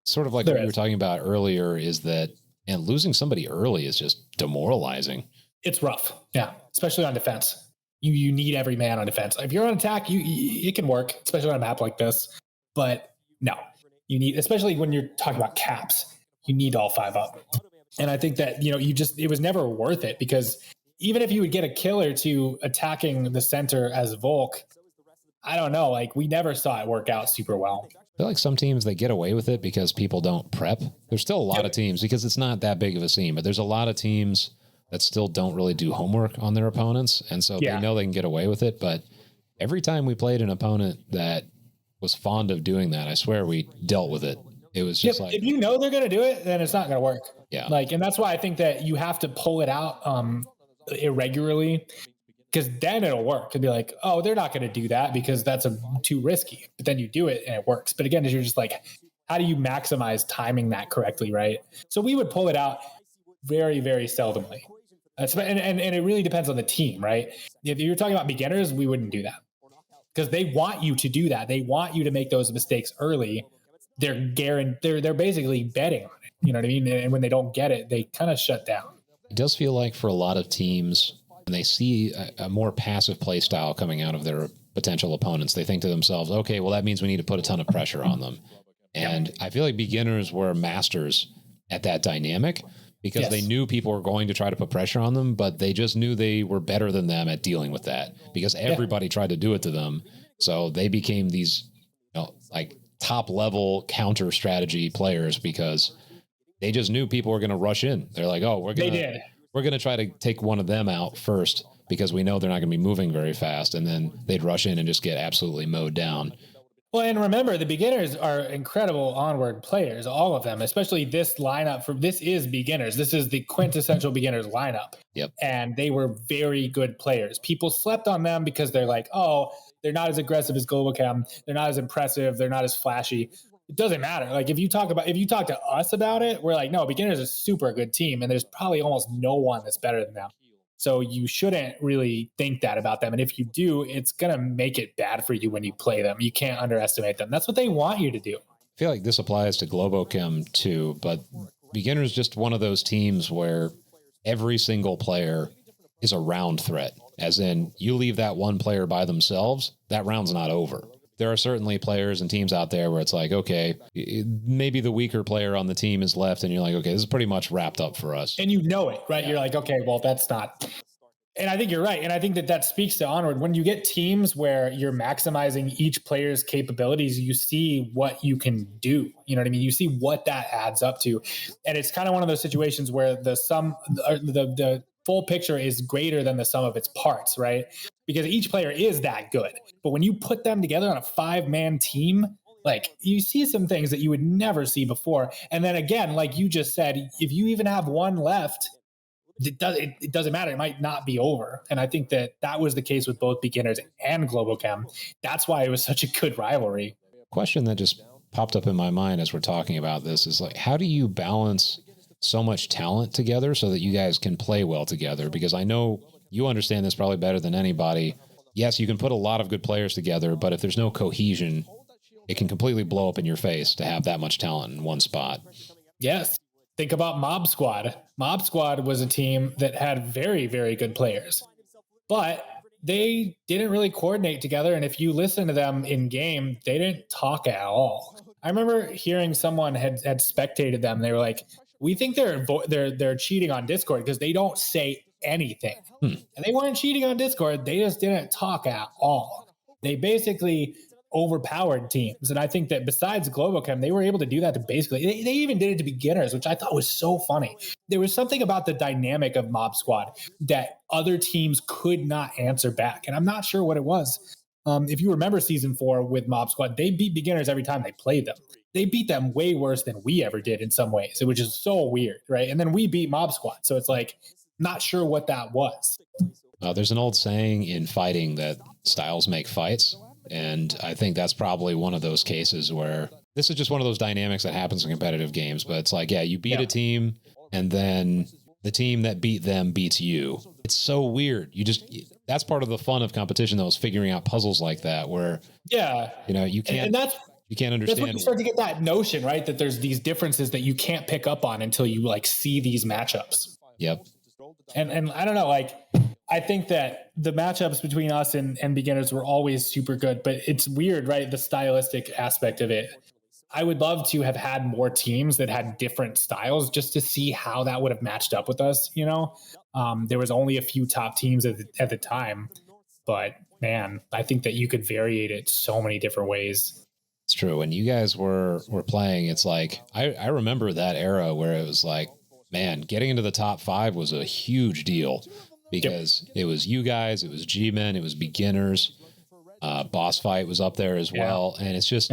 sort of like what we were talking about earlier is that, and losing somebody early is just demoralizing. It's rough. Yeah. Especially on defense. You need every man on defense. If you're on attack, it can work, especially on a map like this. But no, you need, especially when you're talking about caps, you need all 5 up. And I think that, it was never worth it, because even if you would get a kill or two attacking the center as Volk, I don't know. Like, we never saw it work out super well. I feel like some teams, they get away with it because people don't prep. There's still a lot of teams, because it's not that big of a scene, but there's a lot of teams that still don't really do homework on their opponents. And so they know they can get away with it. But every time we played an opponent that was fond of doing that, I swear we dealt with it It was just like, if you know they're going to do it, then it's not going to work. Yeah. Like, and that's why I think that you have to pull it out irregularly, because then it'll work. It'll be like, oh, they're not going to do that because that's too risky. But then you do it and it works. But again, you're just like, how do you maximize timing that correctly, right? So we would pull it out very, very seldomly. And it really depends on the team, right? If you're talking about beginners, we wouldn't do that because they want you to do that. They want you to make those mistakes early. They're basically betting on it. You know what I mean? And when they don't get it, they kind of shut down. It does feel like for a lot of teams, when they see a more passive play style coming out of their potential opponents, they think to themselves, okay, well, that means we need to put a ton of pressure on them. And I feel like beginners were masters at that dynamic because they knew people were going to try to put pressure on them, but they just knew they were better than them at dealing with that because everybody tried to do it to them. So they became these, like top level counter strategy players because they just knew people were going to rush in. They're like, oh, we're going to try to take one of them out first because we know they're not going to be moving very fast. And then they'd rush in and just get absolutely mowed down. Well, and remember, the beginners are incredible Onward players, all of them, especially this lineup. This is beginners. This is the quintessential beginners lineup. Yep. And they were very good players. People slept on them because they're like, oh, they're not as aggressive as Globochem. They're not as impressive. They're not as flashy. It doesn't matter. Like if you talk to us about it, we're like, no, beginners is a super good team. And there's probably almost no one that's better than them. So you shouldn't really think that about them. And if you do, it's going to make it bad for you when you play them. You can't underestimate them. That's what they want you to do. I feel like this applies to Globochem too, but beginners just one of those teams where every single player is a round threat. As in, you leave that one player by themselves, that round's not over. There are certainly players and teams out there where it's like, okay, maybe the weaker player on the team is left and you're like, okay, this is pretty much wrapped up for us. And you know it, right? Yeah. You're like, okay, well, that's not. And I think you're right. And I think that speaks to Onward. When you get teams where you're maximizing each player's capabilities, you see what you can do. You know what I mean? You see what that adds up to. And it's kind of one of those situations where the full picture is greater than the sum of its parts, right? Because each player is that good. But when you put them together on a 5-man team, like you see some things that you would never see before. And then again, like you just said, if you even have one left, it doesn't matter. It might not be over. And I think that was the case with both beginners and Globochem. That's why it was such a good rivalry. Question that just popped up in my mind as we're talking about this is like, how do you balance so much talent together so that you guys can play well together? Because I know you understand this probably better than anybody. Yes, you can put a lot of good players together, but if there's no cohesion, it can completely blow up in your face to have that much talent in one spot. Yes. Think about Mob Squad. Mob Squad was a team that had very, very good players, but they didn't really coordinate together. And if you listen to them in game, they didn't talk at all. I remember hearing someone had spectated them. They were like, we think they're cheating on Discord because they don't say anything. And they weren't cheating on Discord. They just didn't talk at all. They basically overpowered teams. And I think that besides Globochem, they were able to do that to basically, they even did it to beginners, which I thought was so funny. There was something about the dynamic of Mob Squad that other teams could not answer back. And I'm not sure what it was. If you remember season 4 with Mob Squad, they beat beginners every time they played them. They beat them way worse than we ever did in some ways, which is so weird, right? And then we beat Mob Squad. So it's like, not sure what that was. There's an old saying in fighting that styles make fights. And I think that's probably one of those cases where this is just one of those dynamics that happens in competitive games. But it's like, yeah, you beat a team and then the team that beat them beats you. It's so weird. That's part of the fun of competition, though, is figuring out puzzles like that where, you can't understand. That's when you start to get that notion, right? That there's these differences that you can't pick up on until you like see these matchups. Yep. And I don't know, like, I think that the matchups between us and beginners were always super good, but it's weird, right? The stylistic aspect of it. I would love to have had more teams that had different styles just to see how that would have matched up with us. There was only a few top teams at the time, but man, I think that you could variate it so many different ways. It's true. When you guys were playing, it's like, I remember that era where it was like, man, getting into the top 5 was a huge deal because it was you guys, it was G-Men, it was beginners. Boss Fight was up there as well. And it's just,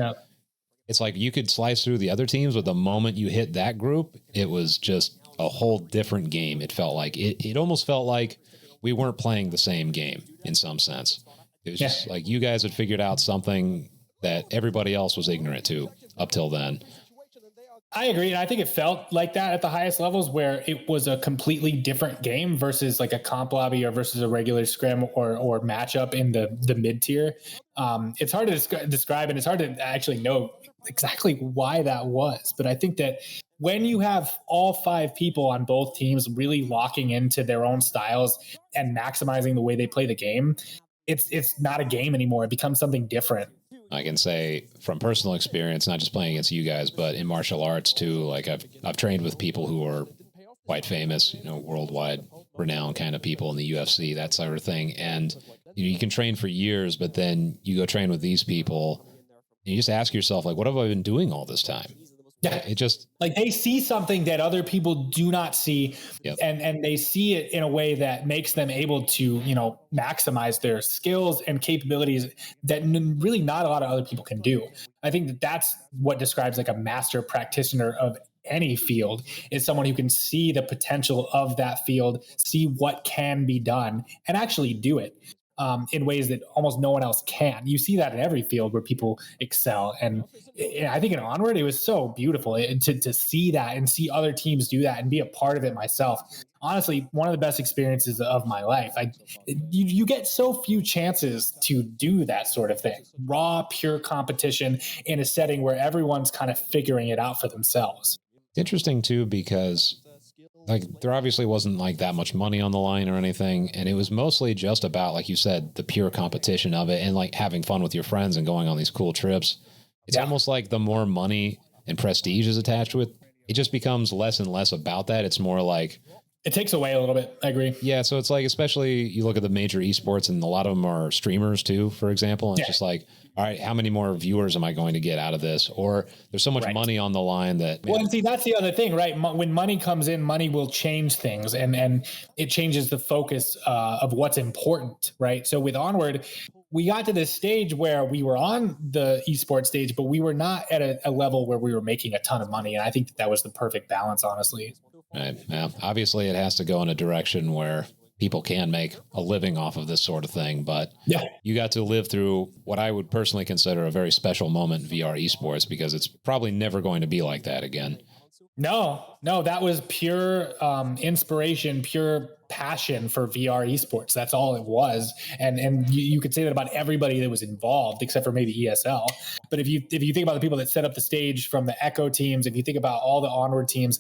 it's like you could slice through the other teams, but the moment you hit that group, it was just a whole different game. It felt like it almost felt like we weren't playing the same game in some sense. It was just like you guys had figured out something that everybody else was ignorant to up till then. I agree. And I think it felt like that at the highest levels, where it was a completely different game versus like a comp lobby or versus a regular scrim or matchup in the mid tier. It's hard to describe, and it's hard to actually know exactly why that was. But I think that when you have all 5 people on both teams really locking into their own styles and maximizing the way they play the game, it's not a game anymore. It becomes something different. I can say from personal experience, not just playing against you guys, but in martial arts too. Like I've trained with people who are quite famous, worldwide renowned kind of people in the UFC, that sort of thing. And you can train for years, but then you go train with these people and you just ask yourself, like, what have I been doing all this time? Yeah, it just like they see something that other people do not see, yep. and they see it in a way that makes them able to, maximize their skills and capabilities that really not a lot of other people can do. I think that that's what describes like a master practitioner of any field, is someone who can see the potential of that field, see what can be done, and actually do it. In ways that almost no one else can. You see that in every field where people excel. And I think in Onward, it was so beautiful to see that and see other teams do that and be a part of it myself. Honestly, one of the best experiences of my life. You get so few chances to do that sort of thing. Raw, pure competition in a setting where everyone's kind of figuring it out for themselves. Interesting too, because like there obviously wasn't like that much money on the line or anything. And it was mostly just about, like you said, the pure competition of it and like having fun with your friends and going on these cool trips. It's almost like the more money and prestige is attached with, it just becomes less and less about that. It's more like it takes away a little bit. I agree. Yeah. So it's like, especially you look at the major esports and a lot of them are streamers too, for example. And it's just like, all right, how many more viewers am I going to get out of this? Or there's so much money on the line that. Well, and see, that's the other thing, right? When money comes in, money will change things, and it changes the focus of what's important, right? So with Onward, we got to this stage where we were on the esports stage, but we were not at a level where we were making a ton of money. And I think that was the perfect balance, honestly. Right. Yeah. Obviously, it has to go in a direction where people can make a living off of this sort of thing. But you got to live through what I would personally consider a very special moment in VR esports, because it's probably never going to be like that again. No, that was pure inspiration, pure passion for VR esports. That's all it was. And you could say that about everybody that was involved, except for maybe ESL. But if you think about the people that set up the stage, from the Echo teams, if you think about all the Onward teams,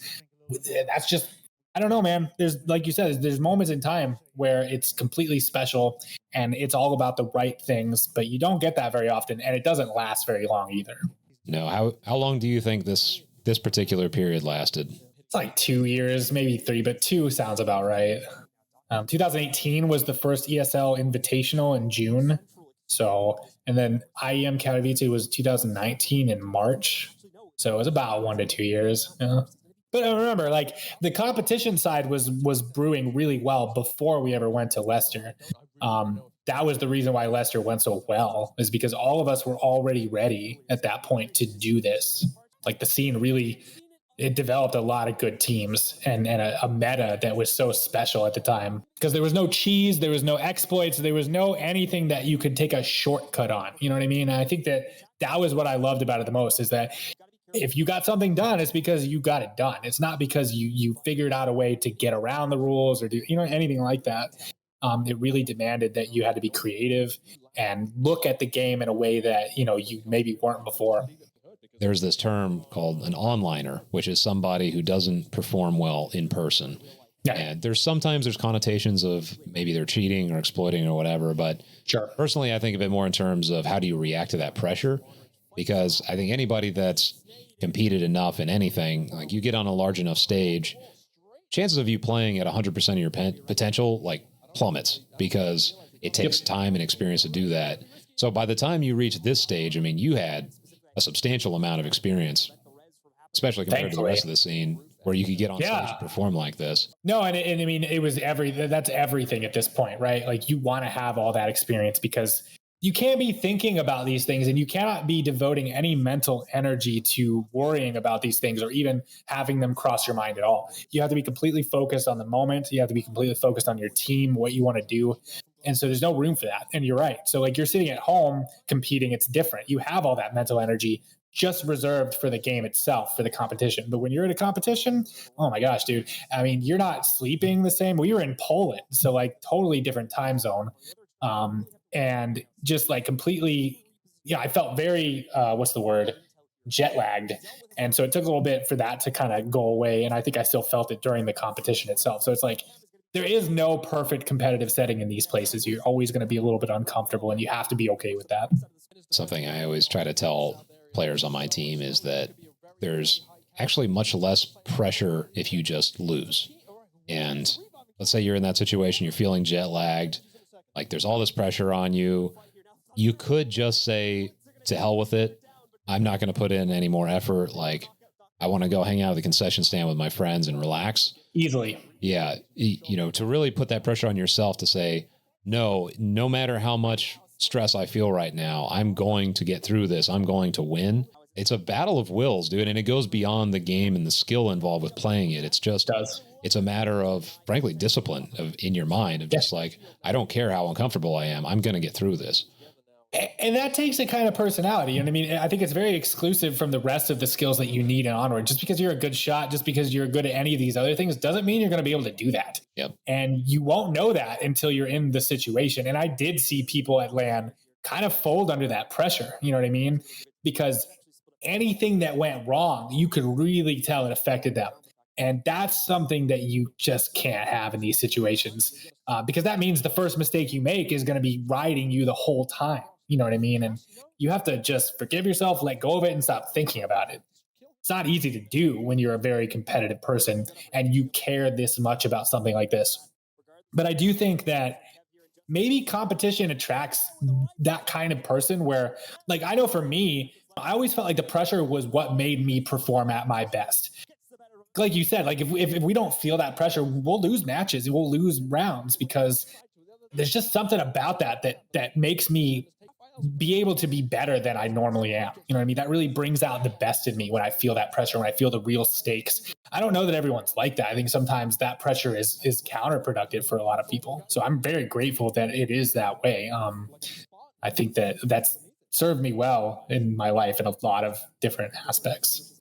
that's just, I don't know, man. There's, like you said, there's moments in time where it's completely special and it's all about the right things, but you don't get that very often, and it doesn't last very long either. No. How long do you think this particular period lasted? It's like 2 years, maybe 3, but 2 sounds about right. 2018 was the first ESL Invitational in June. So, and then IEM Katowice was 2019 in March. So it was about 1 to 2 years. Yeah. But remember, like, the competition side was brewing really well before we ever went to Leicester. That was the reason why Leicester went so well, is because all of us were already ready at that point to do this. Like, the scene really, it developed a lot of good teams and a meta that was so special at the time, because there was no cheese, there was no exploits, there was no anything that you could take a shortcut on. You know what I mean? And I think that was what I loved about it the most, is that if you got something done, it's because you got it done. It's not because you figured out a way to get around the rules or do anything like that. It really demanded that you had to be creative and look at the game in a way that you maybe weren't before. There's this term called an onliner, which is somebody who doesn't perform well in person. Yeah. And there's connotations of maybe they're cheating or exploiting or whatever. But personally, I think of it more in terms of how do you react to that pressure? Because I think anybody that's competed enough in anything, like you get on a large enough stage, chances of you playing at 100% of your potential like plummets, because it takes time and experience to do that. So by the time you reach this stage, I mean, you had a substantial amount of experience, especially compared to the rest of the scene, where you could get on stage and perform like this. No, and I mean, it was that's everything at this point, right? Like, you want to have all that experience because you can't be thinking about these things, and you cannot be devoting any mental energy to worrying about these things or even having them cross your mind at all. You have to be completely focused on the moment. You have to be completely focused on your team, what you want to do. And so there's no room for that. And you're right. So like you're sitting at home competing, it's different. You have all that mental energy just reserved for the game itself, for the competition. But when you're at a competition, oh my gosh, dude. I mean, you're not sleeping the same. We were in Poland, so like totally different time zone. And just like completely, I felt very, jet lagged. And so it took a little bit for that to kind of go away. And I think I still felt it during the competition itself. So it's like, there is no perfect competitive setting in these places. You're always going to be a little bit uncomfortable, and you have to be okay with that. Something I always try to tell players on my team is that there's actually much less pressure if you just lose. And let's say you're in that situation, you're feeling jet lagged, like there's all this pressure on you. You could just say, to hell with it. I'm not going to put in any more effort. Like, I want to go hang out at the concession stand with my friends and relax. Easily. Yeah. To really put that pressure on yourself to say, no matter how much stress I feel right now, I'm going to get through this. I'm going to win. It's a battle of wills, dude. And it goes beyond the game and the skill involved with playing it. It's just, it's a matter of, frankly, discipline in your mind of just like, I don't care how uncomfortable I am. I'm going to get through this. And that takes a kind of personality. And I mean, I think it's very exclusive from the rest of the skills that you need in Onward. Just because you're a good shot, just because you're good at any of these other things, doesn't mean you're going to be able to do that. Yep. And you won't know that until you're in the situation. And I did see people at LAN kind of fold under that pressure. You know what I mean? Because anything that went wrong, you could really tell it affected them. And that's something that you just can't have in these situations, because that means the first mistake you make is going to be riding you the whole time. You know what I mean? And you have to just forgive yourself, let go of it, and stop thinking about it. It's not easy to do when you're a very competitive person and you care this much about something like this. But I do think that maybe competition attracts that kind of person where, like, I know for me, I always felt like the pressure was what made me perform at my best. Like you said, like if we don't feel that pressure, we'll lose matches, we'll lose rounds, because there's just something about that makes me be able to be better than I normally am. You know what I mean? That really brings out the best in me when I feel that pressure, when I feel the real stakes. I don't know that everyone's like that. I think sometimes that pressure is counterproductive for a lot of people. So I'm very grateful that it is that way. I think that's served me well in my life in a lot of different aspects.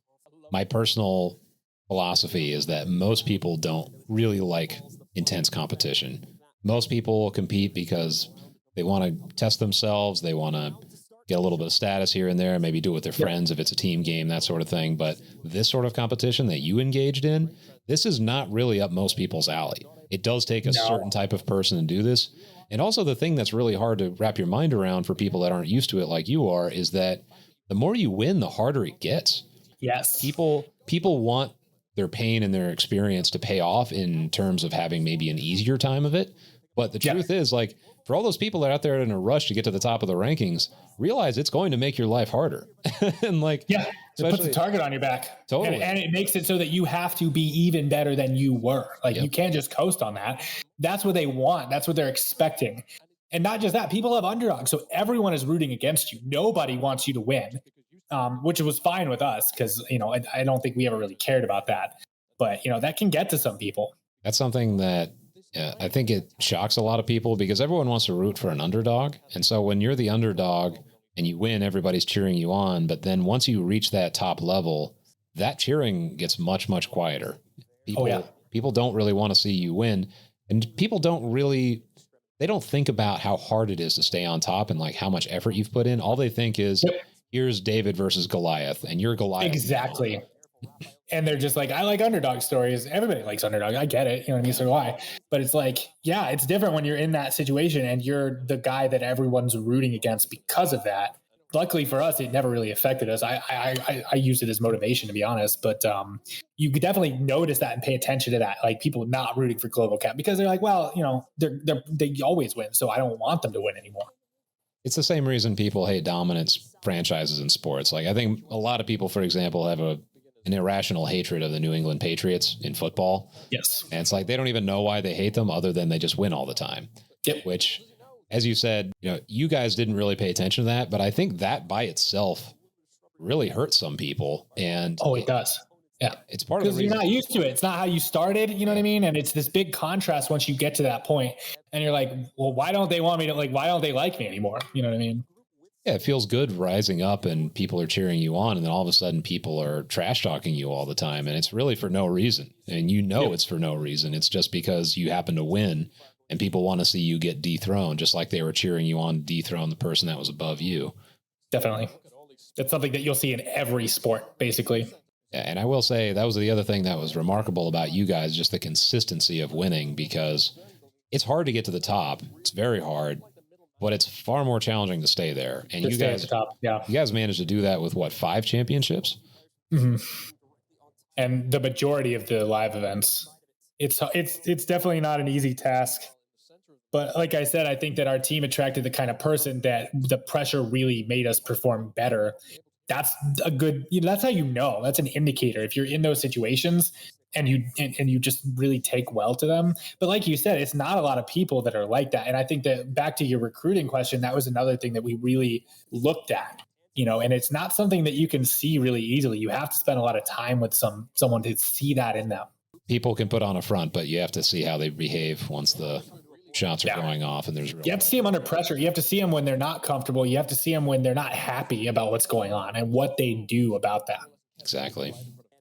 My personal philosophy is that most people don't really like intense competition. Most people compete because they want to test themselves. They want to get a little bit of status here and there, maybe do it with their friends if it's a team game, that sort of thing. But this sort of competition that you engaged in, this is not really up most people's alley. It does take a certain type of person to do this. And also the thing that's really hard to wrap your mind around for people that aren't used to it like you are is that the more you win, the harder it gets. Yes. People want their pain and their experience to pay off in terms of having maybe an easier time of it. But the truth is, like, for all those people that are out there in a rush to get to the top of the rankings, realize it's going to make your life harder. And like, it puts a target on your back. Totally. And it makes it so that you have to be even better than you were. Like, you can't just coast on that. That's what they want. That's what they're expecting. And not just that, people have underdogs. So everyone is rooting against you. Nobody wants you to win, which was fine with us because, I don't think we ever really cared about that. But, that can get to some people. That's something that I think it shocks a lot of people because everyone wants to root for an underdog. And so when you're the underdog and you win, everybody's cheering you on. But then once you reach that top level, that cheering gets much, much quieter. People don't really want to see you win. And people they don't think about how hard it is to stay on top and like how much effort you've put in. All they think is, here's David versus Goliath and you're Goliath. Exactly. And they're just like, I like underdog stories. Everybody likes underdog. I get it. You know what I mean? So do I. But it's like, it's different when you're in that situation and you're the guy that everyone's rooting against because of that. Luckily for us, it never really affected us. I used it as motivation, to be honest. But you could definitely notice that and pay attention to that. Like people not rooting for Globochem because they're like, well, they always win. So I don't want them to win anymore. It's the same reason people hate dominance franchises in sports. Like I think a lot of people, for example, have an irrational hatred of the New England Patriots in football. Yes. And it's like they don't even know why they hate them other than they just win all the time. Yep. Which, as you said, you guys didn't really pay attention to that, but I think that by itself really hurts some people. And it does. Yeah. It's part of the reason. Because you're not used to it. It's not how you started. You know what I mean? And it's this big contrast once you get to that point and you're like, well, why don't they want me to why don't they like me anymore? You know what I mean? Yeah, it feels good rising up and people are cheering you on. And then all of a sudden people are trash talking you all the time. And it's really for no reason. And it's for no reason. It's just because you happen to win and people want to see you get dethroned, just like they were cheering you on to dethrone the person that was above you. Definitely. It's something that you'll see in every sport, basically. And I will say that was the other thing that was remarkable about you guys, just the consistency of winning, because it's hard to get to the top. It's very hard, but it's far more challenging to stay there. And you guys, you guys managed to do that with 5 championships? Mm-hmm. And the majority of the live events. It's definitely not an easy task. But like I said, I think that our team attracted the kind of person that the pressure really made us perform better. That's a good, that's how that's an indicator if you're in those situations and you just really take well to them. But like you said, it's not a lot of people that are like that. And I think that back to your recruiting question, that was another thing that we really looked at, and it's not something that you can see really easily. You have to spend a lot of time with someone to see that in them. People can put on a front, but you have to see how they behave once the shots are going off, and you have to see them under pressure. You have to see them when they're not comfortable. You have to see them when they're not happy about what's going on and what they do about that. Exactly.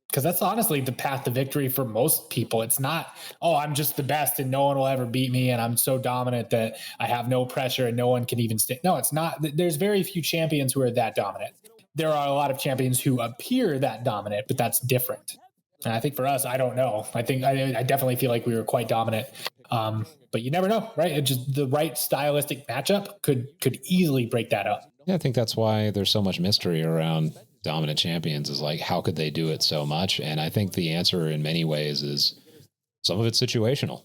Because that's honestly the path to victory for most people. It's not, I'm just the best and no one will ever beat me and I'm so dominant that I have no pressure and no one can even stay. No, it's not. There's very few champions who are that dominant. There are a lot of champions who appear that dominant, but that's different. And I think for us, I don't know. I definitely feel like we were quite dominant. But you never know, right? It just the right stylistic matchup could easily break that up. Yeah, I think that's why there's so much mystery around dominant champions, is like, how could they do it so much? And I think the answer in many ways is some of it's situational.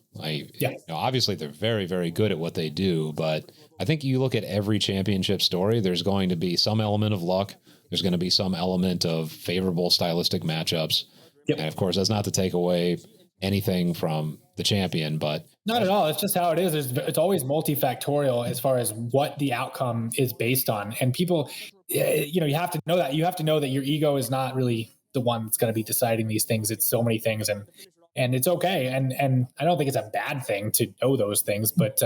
Obviously they're very, very good at what they do, but I think you look at every championship story, there's going to be some element of luck. There's going to be some element of favorable stylistic matchups. Yep. And of course, that's not to take away anything from the champion, but not at all. It's just how it is. It's always multifactorial as far as what the outcome is based on. And people, you have to know that. You have to know that your ego is not really the one that's going to be deciding these things. It's so many things, and it's okay. And I don't think it's a bad thing to know those things, but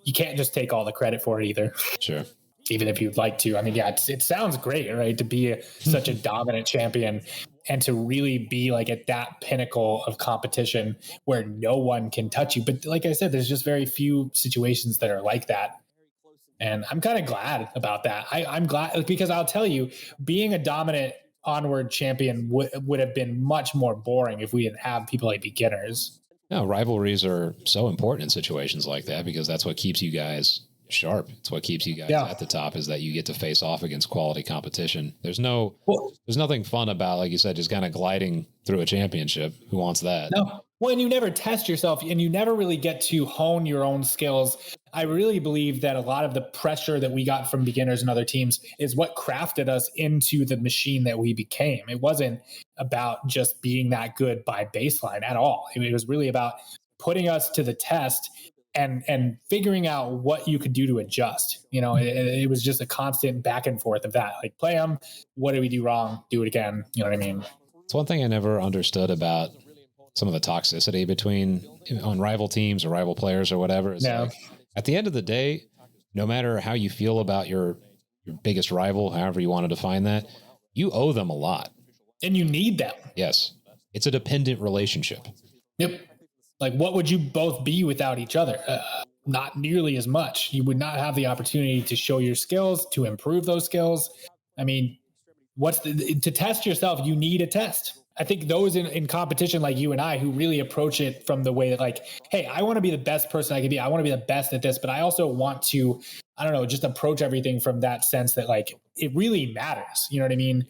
you can't just take all the credit for it either. Sure. Even if you'd like to. I mean, it sounds great, right? To be such a dominant champion and to really be like at that pinnacle of competition where no one can touch you. But like I said, there's just very few situations that are like that. And I'm kind of glad about that. I'm glad because I'll tell you, being a dominant Onward champion would have been much more boring if we didn't have people like beginners. No, rivalries are so important in situations like that because that's what keeps you guys sharp. It's what keeps you guys at the top, is that you get to face off against quality competition. There's nothing fun about, like you said, just kind of gliding through a championship. Who wants that? No. Well, and you never test yourself and you never really get to hone your own skills. I really believe that a lot of the pressure that we got from beginners and other teams is what crafted us into the machine that we became. It wasn't about just being that good by baseline at all. It was really about putting us to the test and figuring out what you could do to adjust. It was just a constant back and forth of that. Like, play them. What did we do wrong? Do it again. You know what I mean? It's one thing I never understood about some of the toxicity on rival teams or rival players or whatever. It's like, at the end of the day, no matter how you feel about your biggest rival, however you want to define that, you owe them a lot. And you need them. Yes. It's a dependent relationship. Yep. Like, what would you both be without each other? Not nearly as much. You would not have the opportunity to show your skills, to improve those skills. I mean, to test yourself, you need a test. I think those in competition like you and I, who really approach it from the way that, like, hey, I want to be the best person I can be. I want to be the best at this, but I also want to, just approach everything from that sense that, like, it really matters. You know what I mean?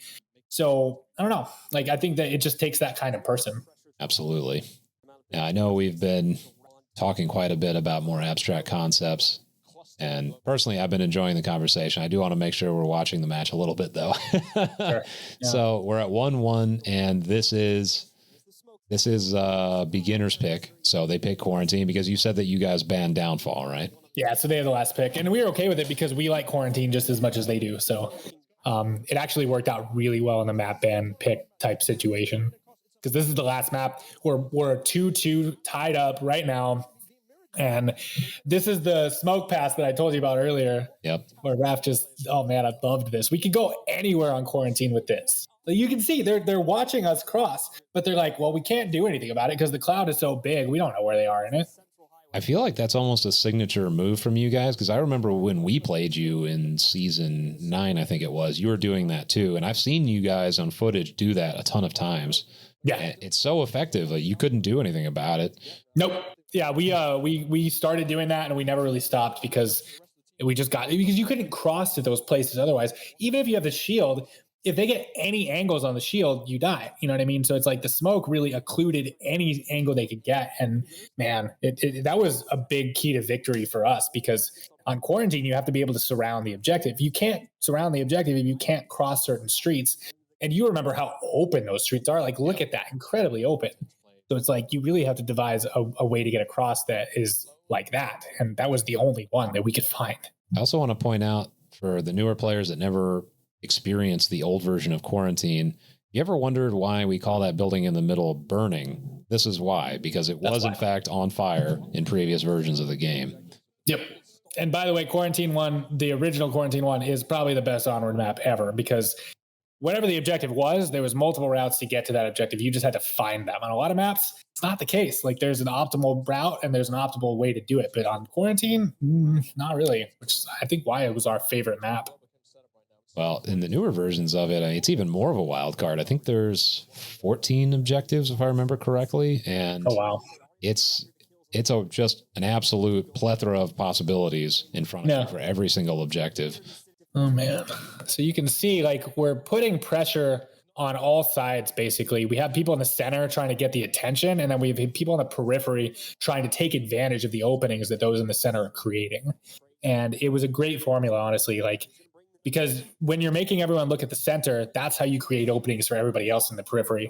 So I don't know. Like, I think that it just takes that kind of person. Absolutely. Now, I know we've been talking quite a bit about more abstract concepts, and personally, I've been enjoying the conversation. I do want to make sure we're watching the match a little bit, though. Sure. Yeah. So we're at 1-1, and this is This is beginner's pick, so they pick quarantine because you said that you guys banned downfall, right? Yeah, so they have the last pick, and we were okay with it because we like quarantine just as much as they do. So it actually worked out really well in the map ban pick type situation because this is the last map. We're 2-2 tied up right now. And this is the smoke pass that I told you about earlier. Yep. Where Raph just, oh man, I loved this. We could go anywhere on quarantine with this. Like you can see they're watching us cross, but they're like, well, we can't do anything about it because the cloud is so big. We don't know where they are in it. I feel like that's almost a signature move from you guys because I remember when we played you in season 9, I think it was, you were doing that too. And I've seen you guys on footage do that a ton of times. Yeah. And it's so effective. Like you couldn't do anything about it. Nope. Yeah, we started doing that and we never really stopped because we just got, because you couldn't cross to those places otherwise. Even if you have the shield, if they get any angles on the shield, you die. You know what I mean? So it's like the smoke really occluded any angle they could get. And man, that was a big key to victory for us because on quarantine, you have to be able to surround the objective. You can't surround the objective if you can't cross certain streets. And you remember how open those streets are. Like, look at that, incredibly open. So it's like you really have to devise a way to get across that is like that. And that was the only one that we could find. I also want to point out for the newer players that never experienced the old version of quarantine, you ever wondered why we call that building in the middle burning? This is why, because it was in fact on fire in previous versions of the game. Yep. And by the way, Quarantine 1, the original Quarantine 1 is probably the best Onward map ever because whatever the objective was, there was multiple routes to get to that objective. You just had to find them. On a lot of maps, it's not the case. Like there's an optimal route and there's an optimal way to do it. But on Quarantine, not really, which is, I think, why it was our favorite map. Well, in the newer versions of it, it's even more of a wild card. I think there's 14 objectives, if I remember correctly. And oh, wow. It's just an absolute plethora of possibilities in front of you for every single objective. Oh, man. So you can see, like, we're putting pressure on all sides, basically. We have people in the center trying to get the attention, and then we have people on the periphery trying to take advantage of the openings that those in the center are creating. And it was a great formula, honestly, like, because when you're making everyone look at the center, that's how you create openings for everybody else in the periphery.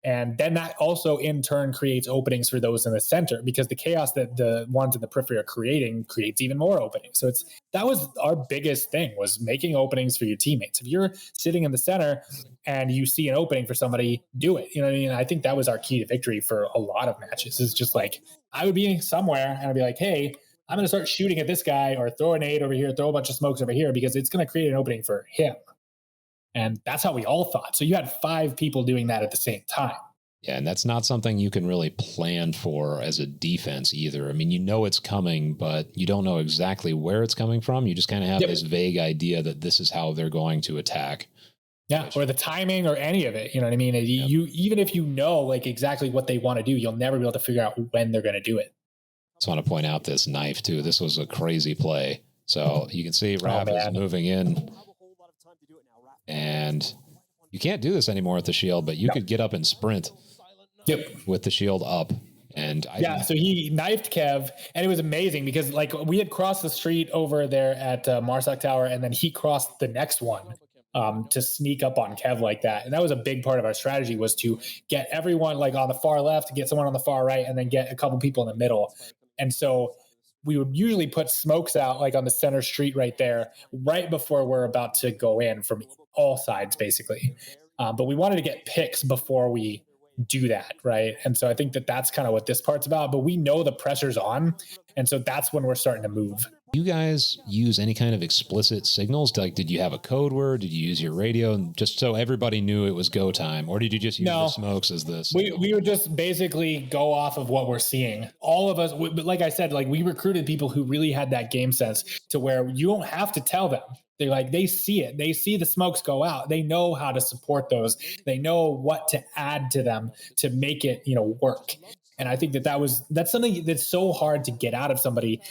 And then that also in turn creates openings for those in the center because the chaos that the ones in the periphery are creating creates even more openings. So that was our biggest thing, was making openings for your teammates. If you're sitting in the center and you see an opening for somebody, do it. You know what I mean? I think that was our key to victory for a lot of matches. It's just like, I would be somewhere and I'd be like, hey, I'm going to start shooting at this guy or throw a nade over here, throw a bunch of smokes over here because it's going to create an opening for him. And that's how we all thought. So you had 5 people doing that at the same time. Yeah, and that's not something you can really plan for as a defense either. I mean, you know it's coming, but you don't know exactly where it's coming from. You just kind of have this vague idea that this is how they're going to attack. Yeah, or the timing or any of it. You know what I mean? You even if you know like exactly what they want to do, you'll never be able to figure out when they're going to do it. I just want to point out this knife too. This was a crazy play. So you can see Rav is moving in. And you can't do this anymore with the shield, but you could get up and sprint with the shield up. And so he knifed Kev, and it was amazing because like we had crossed the street over there at Marsak Tower, and then he crossed the next one to sneak up on Kev like that. And that was a big part of our strategy, was to get everyone like on the far left, get someone on the far right, and then get a couple people in the middle. And so we would usually put smokes out like on the center street right there, right before we're about to go in from all sides, basically. But we wanted to get picks before we do that, right? And so I think that's kind of what this part's about. But we know the pressure's on, and so that's when we're starting to move. You guys use any kind of explicit signals? Like, did you have a code word? Did you use your radio, and just so everybody knew it was go time, or did you just use the smokes as this? We would just basically go off of what we're seeing. All of us, but like I said, like we recruited people who really had that game sense to where you don't have to tell them. They're like, they see it. They see the smokes go out. They know how to support those. They know what to add to them to make it, work. And I think that's something that's so hard to get out of somebody.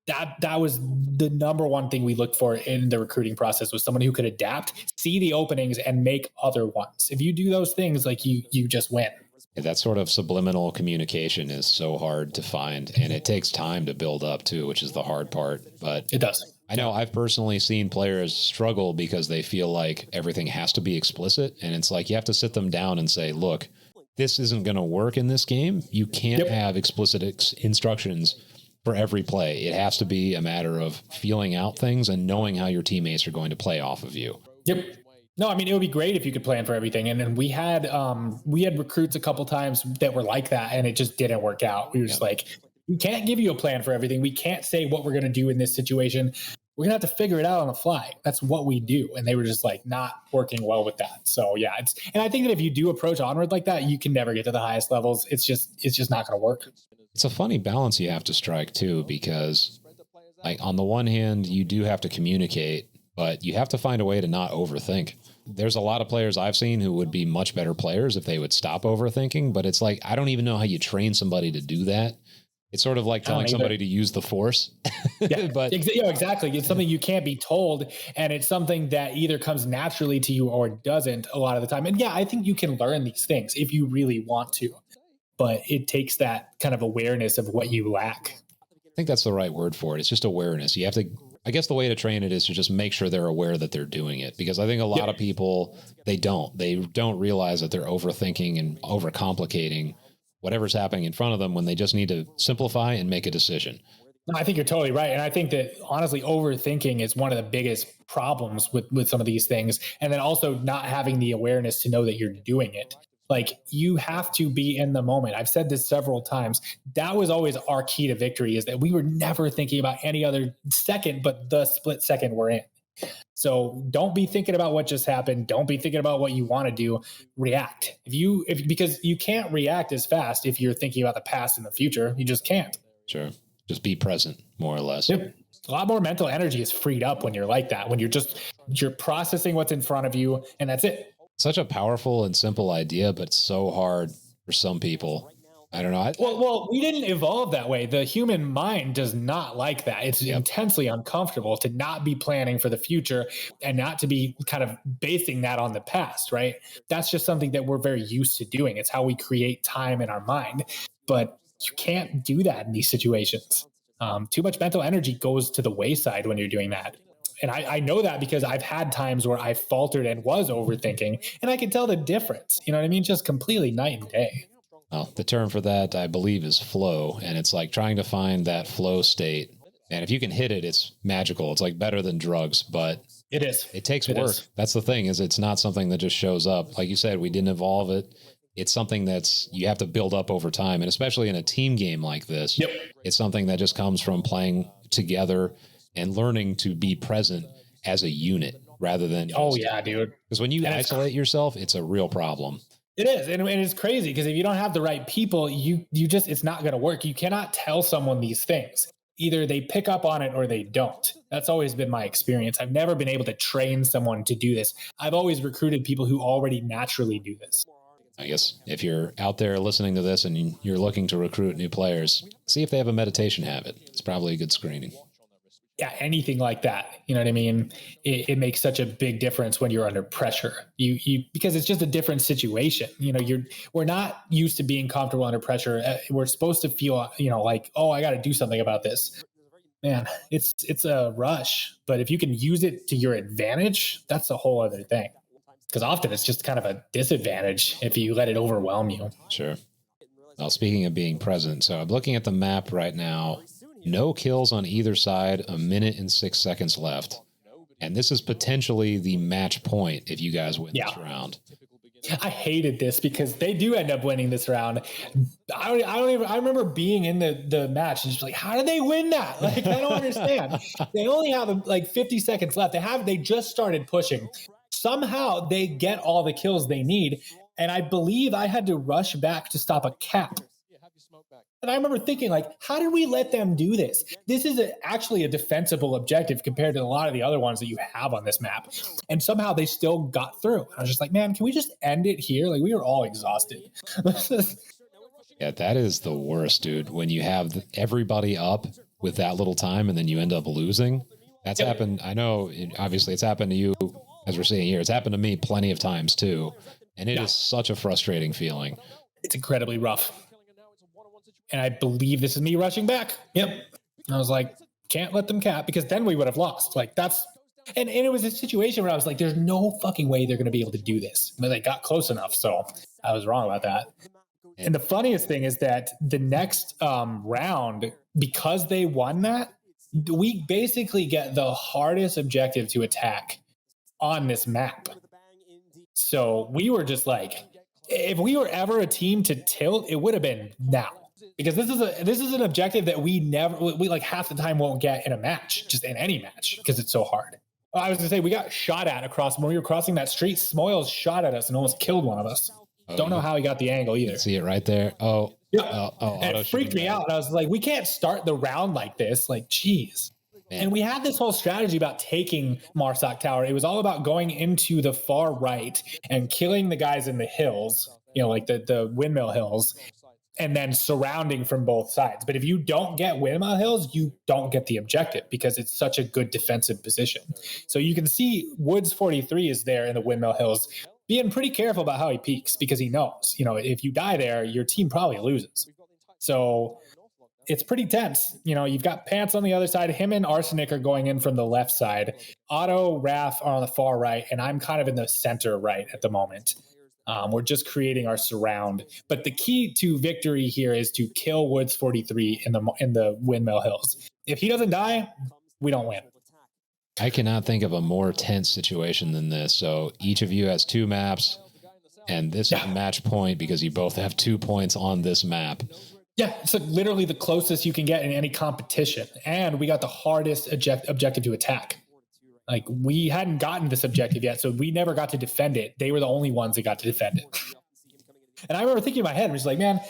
That was the number one thing we looked for in the recruiting process, was someone who could adapt, see the openings, and make other ones. If you do those things, like you just win. Yeah, that sort of subliminal communication is so hard to find, and it takes time to build up too, which is the hard part. But it does. I know I've personally seen players struggle because they feel like everything has to be explicit, and it's like you have to sit them down and say, look, this isn't going to work in this game, you can't have explicit instructions for every play. It has to be a matter of feeling out things and knowing how your teammates are going to play off of you. Yep. No, I mean, it would be great if you could plan for everything. And then we had recruits a couple times that were like that, and it just didn't work out. We were just like, we can't give you a plan for everything. We can't say what we're going to do in this situation. We're going to have to figure it out on the fly. That's what we do. And they were just like not working well with that. So yeah, and I think that if you do approach Onward like that, you can never get to the highest levels. It's just not going to work. It's a funny balance you have to strike too, because like on the one hand, you do have to communicate, but you have to find a way to not overthink. There's a lot of players I've seen who would be much better players if they would stop overthinking, but it's like, I don't even know how you train somebody to do that. It's sort of like telling somebody to use the force. But exactly. It's something you can't be told, and it's something that either comes naturally to you or doesn't a lot of the time. And yeah, I think you can learn these things if you really want to, but it takes that kind of awareness of what you lack. I think that's the right word for it. It's just awareness. You have to, I guess the way to train it is to just make sure they're aware that they're doing it, because I think a lot of people, they don't realize that they're overthinking and overcomplicating whatever's happening in front of them when they just need to simplify and make a decision. No, I think you're totally right. And I think that honestly, overthinking is one of the biggest problems with some of these things. And then also not having the awareness to know that you're doing it. Like, you have to be in the moment. I've said this several times. That was always our key to victory, is that we were never thinking about any other second but the split second we're in. So don't be thinking about what just happened. Don't be thinking about what you want to do. React. Because you can't react as fast if you're thinking about the past and the future. You just can't. Sure. Just be present, more or less. Yep. A lot more mental energy is freed up when you're like that, when you're processing what's in front of you, and that's it. Such a powerful and simple idea, but so hard for some people. I don't know. Well, we didn't evolve that way. The human mind does not like that. It's intensely uncomfortable to not be planning for the future and not to be kind of basing that on the past, right? That's just something that we're very used to doing. It's how we create time in our mind. But you can't do that in these situations. Too much mental energy goes to the wayside when you're doing that. And I know that because I've had times where I faltered and was overthinking, and I can tell the difference. You know what I mean? Just completely night and day. Well, the term for that, I believe, is flow. And it's like trying to find that flow state. And if you can hit it, it's magical. It's like better than drugs, but it is. It takes work. That's the thing, is it's not something that just shows up. Like you said, we didn't evolve it. It's something that's, you have to build up over time. And especially in a team game like this, it's something that just comes from playing together and learning to be present as a unit rather than. Oh yeah, dude. Because when you isolate yourself, it's a real problem. It is. And it's crazy because if you don't have the right people, you just, it's not going to work. You cannot tell someone these things. Either they pick up on it or they don't. That's always been my experience. I've never been able to train someone to do this. I've always recruited people who already naturally do this. I guess if you're out there listening to this and you're looking to recruit new players, see if they have a meditation habit. It's probably a good screening. Yeah, anything like that. You know what I mean? It makes such a big difference when you're under pressure. You because it's just a different situation. You know, we're not used to being comfortable under pressure. We're supposed to feel, like, oh, I got to do something about this. Man, it's a rush. But if you can use it to your advantage, that's a whole other thing. Because often it's just kind of a disadvantage if you let it overwhelm you. Sure. Well, speaking of being present, so I'm looking at the map right now. No kills on either side, 1 minute and 6 seconds left. And this is potentially the match point if you guys win this round. I hated this because they do end up winning this round. I remember being in the match and just like, how did they win that? Like, I don't understand. They only have like 50 seconds left. They just started pushing. Somehow they get all the kills they need. And I believe I had to rush back to stop a cap. And I remember thinking, like, how did we let them do this? This is actually a defensible objective compared to a lot of the other ones that you have on this map. And somehow they still got through. I was just like, man, can we just end it here? Like, we were all exhausted. Yeah, that is the worst, dude. When you have everybody up with that little time and then you end up losing. That's happened. I know, obviously, it's happened to you, as we're seeing here. It's happened to me plenty of times, too. And it is such a frustrating feeling. It's incredibly rough. And I believe this is me rushing back. Yep. And I was like, can't let them cap, because then we would have lost. Like, and it was a situation where I was like, there's no fucking way they're going to be able to do this. But they got close enough. So I was wrong about that. And the funniest thing is that the next round, because they won that, we basically get the hardest objective to attack on this map. So we were just like, if we were ever a team to tilt, it would have been now. Because this is an objective that we like half the time won't get in a match, just in any match, because it's so hard. I was gonna say, we got shot at across when we were crossing that street. Smoils shot at us and almost killed one of us. Don't know how he got the angle either. See it right there. Yeah. And it freaked me out. And I was like, we can't start the round like this. Like, geez. Man. And we had this whole strategy about taking Marsoc Tower. It was all about going into the far right and killing the guys in the hills, like the windmill hills, and then surrounding from both sides. But if you don't get windmill hills, you don't get the objective because it's such a good defensive position. So you can see Woods 43 is there in the windmill hills, being pretty careful about how he peeks because he knows, if you die there, your team probably loses. So it's pretty tense. You've got Pants on the other side. Him and Arsenic are going in from the left side. Otto, Raph are on the far right, and I'm kind of in the center right at the moment. We're just creating our surround. But the key to victory here is to kill Woods 43 in the windmill hills. If he doesn't die, we don't win. I cannot think of a more tense situation than this. So each of you has 2 maps, and this is match point because you both have 2 points on this map. Yeah, it's like literally the closest you can get in any competition. And we got the hardest objective to attack. Like, we hadn't gotten this objective yet, so we never got to defend it. They were the only ones that got to defend it. And I remember thinking in my head, I was like, man,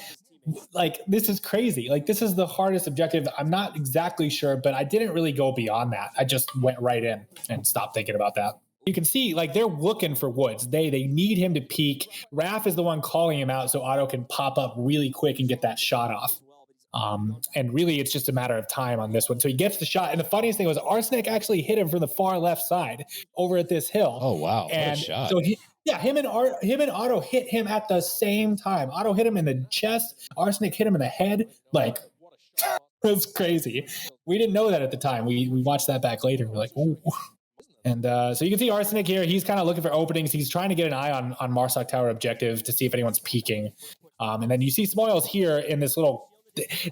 like, this is crazy. Like, this is the hardest objective. I'm not exactly sure, but I didn't really go beyond that. I just went right in and stopped thinking about that. You can see, like, they're looking for Woods. They need him to peak. Raph is the one calling him out so Otto can pop up really quick and get that shot off. And really, it's just a matter of time on this one. So he gets the shot. And the funniest thing was Arsenic actually hit him from the far left side over at this hill. Oh, wow. And what a shot. So him and Otto hit him at the same time. Otto hit him in the chest. Arsenic hit him in the head. Like, it was crazy. We didn't know that at the time. We watched that back later. We're like, ooh. And so you can see Arsenic here. He's kind of looking for openings. He's trying to get an eye on Marsoc Tower objective to see if anyone's peeking. And then you see Smoils here in this little...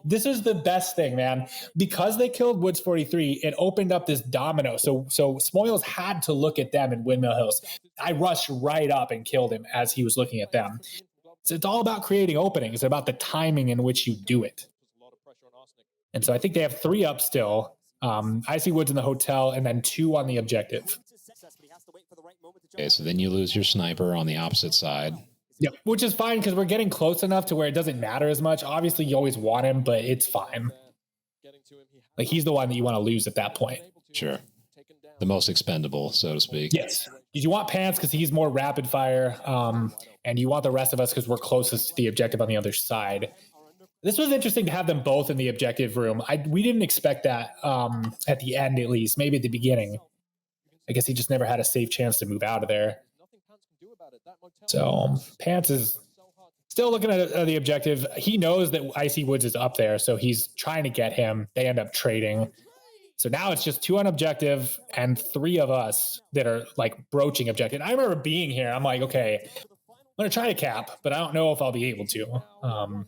This is the best thing, man. Because they killed Woods 43, it opened up this domino. So Smoils had to look at them in Windmill Hills. I rushed right up and killed him as he was looking at them. So it's all about creating openings. It's about the timing in which you do it. And so I think they have 3 up still. I see Woods in the hotel and then 2 on the objective. Okay, so then you lose your sniper on the opposite side. Yeah, which is fine because we're getting close enough to where it doesn't matter as much. Obviously, you always want him, but it's fine. Like, he's the one that you want to lose at that point. Sure. The most expendable, so to speak. Yes. You want Pants because he's more rapid fire, and you want the rest of us because we're closest to the objective on the other side. This was interesting to have them both in the objective room. We didn't expect that at the end, at least. Maybe at the beginning. I guess he just never had a safe chance to move out of there. So Pants is still looking at the objective. He knows that Icy Woods is up there, so he's trying to get him. They end up trading. So now it's just 2 on objective and 3 of us that are like broaching objective. I remember being here. I'm like, okay, I'm going to try to cap, but I don't know if I'll be able to.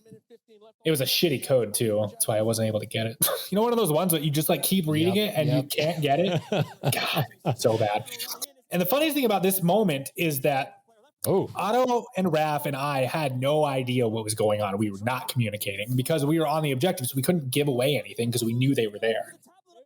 It was a shitty code too. That's why I wasn't able to get it. You know, one of those ones that you just like keep reading it and you can't get it. God, so bad. And the funniest thing about this moment is that Otto and Raph and I had no idea what was going on. We were not communicating because we were on the objective, so we couldn't give away anything because we knew they were there.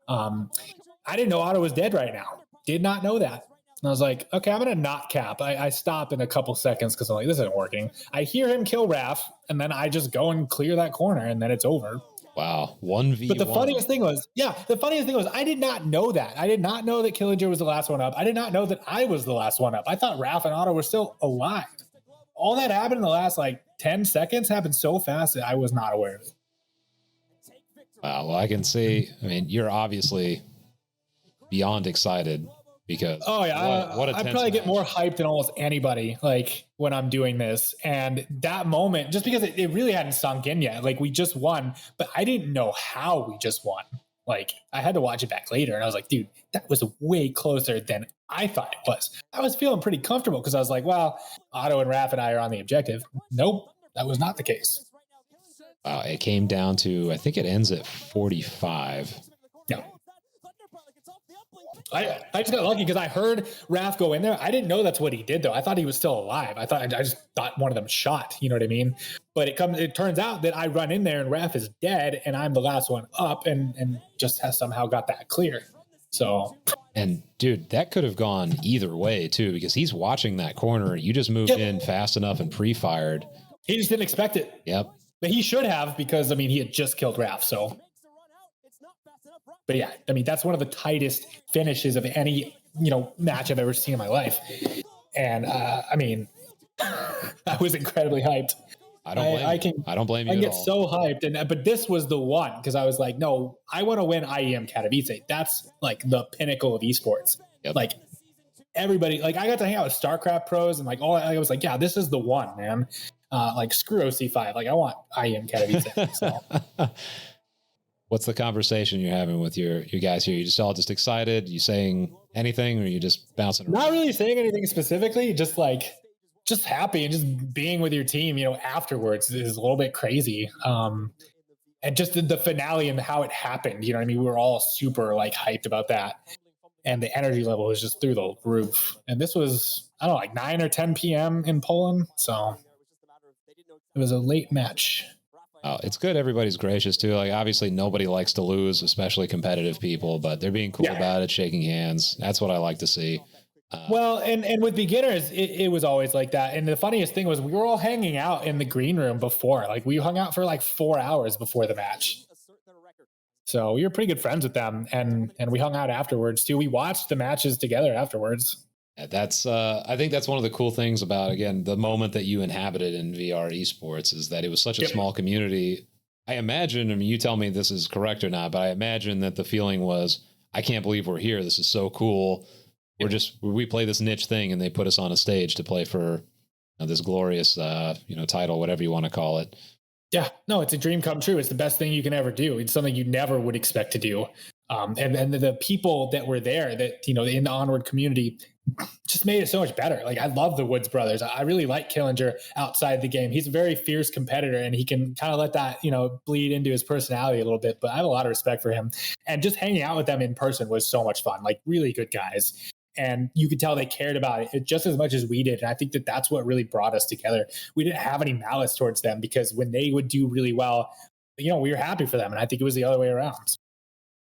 I didn't know Otto was dead right now. Did not know that. And I was like, okay, I'm going to not cap. I stop in a couple seconds because I'm like, this isn't working. I hear him kill Raph, and then I just go and clear that corner, and then it's over. Wow, 1v1. But the funniest thing was, I did not know that. I did not know that Killinger was the last one up. I did not know that I was the last one up. I thought Raph and Otto were still alive. All that happened in the last, 10 seconds happened so fast that I was not aware of it. Wow, well, I can see, you're obviously beyond excited because what a I probably get more hyped than almost anybody when I'm doing this. And that moment, just because it really hadn't sunk in yet, we just won, but I didn't know how we just won. Like, I had to watch it back later, and I was like, dude, that was way closer than I thought it was. I was feeling pretty comfortable because I was like, well, Otto and Raph and I are on the objective. Nope, that was not the case. It came down to, I think it ends at 45. Yeah. I just got lucky because I heard Raph go in there. I didn't know that's what he did, though. I thought he was still alive. I just thought one of them shot. You know what I mean? But it turns out that I run in there and Raph is dead, and I'm the last one up, and just has somehow got that clear. So, and dude, that could have gone either way too, because he's watching that corner. You just moved in fast enough and pre-fired. He just didn't expect it. Yep. But he should have, because I mean, he had just killed Raph. So. But yeah, I mean, that's one of the tightest finishes of any, match I've ever seen in my life. And I mean, I was incredibly hyped. I don't blame you. I get so hyped. But this was the one, because I was like, no, I want to win IEM Katowice. That's like the pinnacle of esports. Yep. Like everybody, like I got to hang out with StarCraft pros and like I was like, yeah, this is the one, man. Like screw OC5. Like I want IEM Katowice. So. What's the conversation you're having with your guys here? You just all just excited? You saying anything, or are you just bouncing around? Not really saying anything specifically, just happy and just being with your team, afterwards is a little bit crazy. And just the finale and how it happened, you know what I mean? We were all super like hyped about that. And the energy level was just through the roof. And this was, I don't know, like 9 or 10 p.m. in Poland. So it was a late match. Oh, it's good everybody's gracious too. Like obviously nobody likes to lose, especially competitive people, but they're being cool about it, shaking hands. That's what I like to see. Well, and with beginners, it was always like that. And the funniest thing was we were all hanging out in the green room before. Like we hung out for like 4 hours before the match. So we were pretty good friends with them, and we hung out afterwards too. We watched the matches together afterwards. That's I think that's one of the cool things about, again, the moment that you inhabited in VR esports is that it was such a small community. I imagine, I mean, you tell me this is correct or not, but I imagine that the feeling was, I can't believe we're here. This is so cool. We play this niche thing and they put us on a stage to play for this glorious, title, whatever you want to call it. Yeah, no, it's a dream come true. It's the best thing you can ever do. It's something you never would expect to do. And the people that were there that, in the Onward community just made it so much better. Like I love the Woods brothers. I really like Killinger outside the game. He's a very fierce competitor and he can kind of let that, bleed into his personality a little bit, but I have a lot of respect for him. And just hanging out with them in person was so much fun. Like really good guys. And you could tell they cared about it just as much as we did. And I think that that's what really brought us together. We didn't have any malice towards them because when they would do really well, we were happy for them. And I think it was the other way around. It's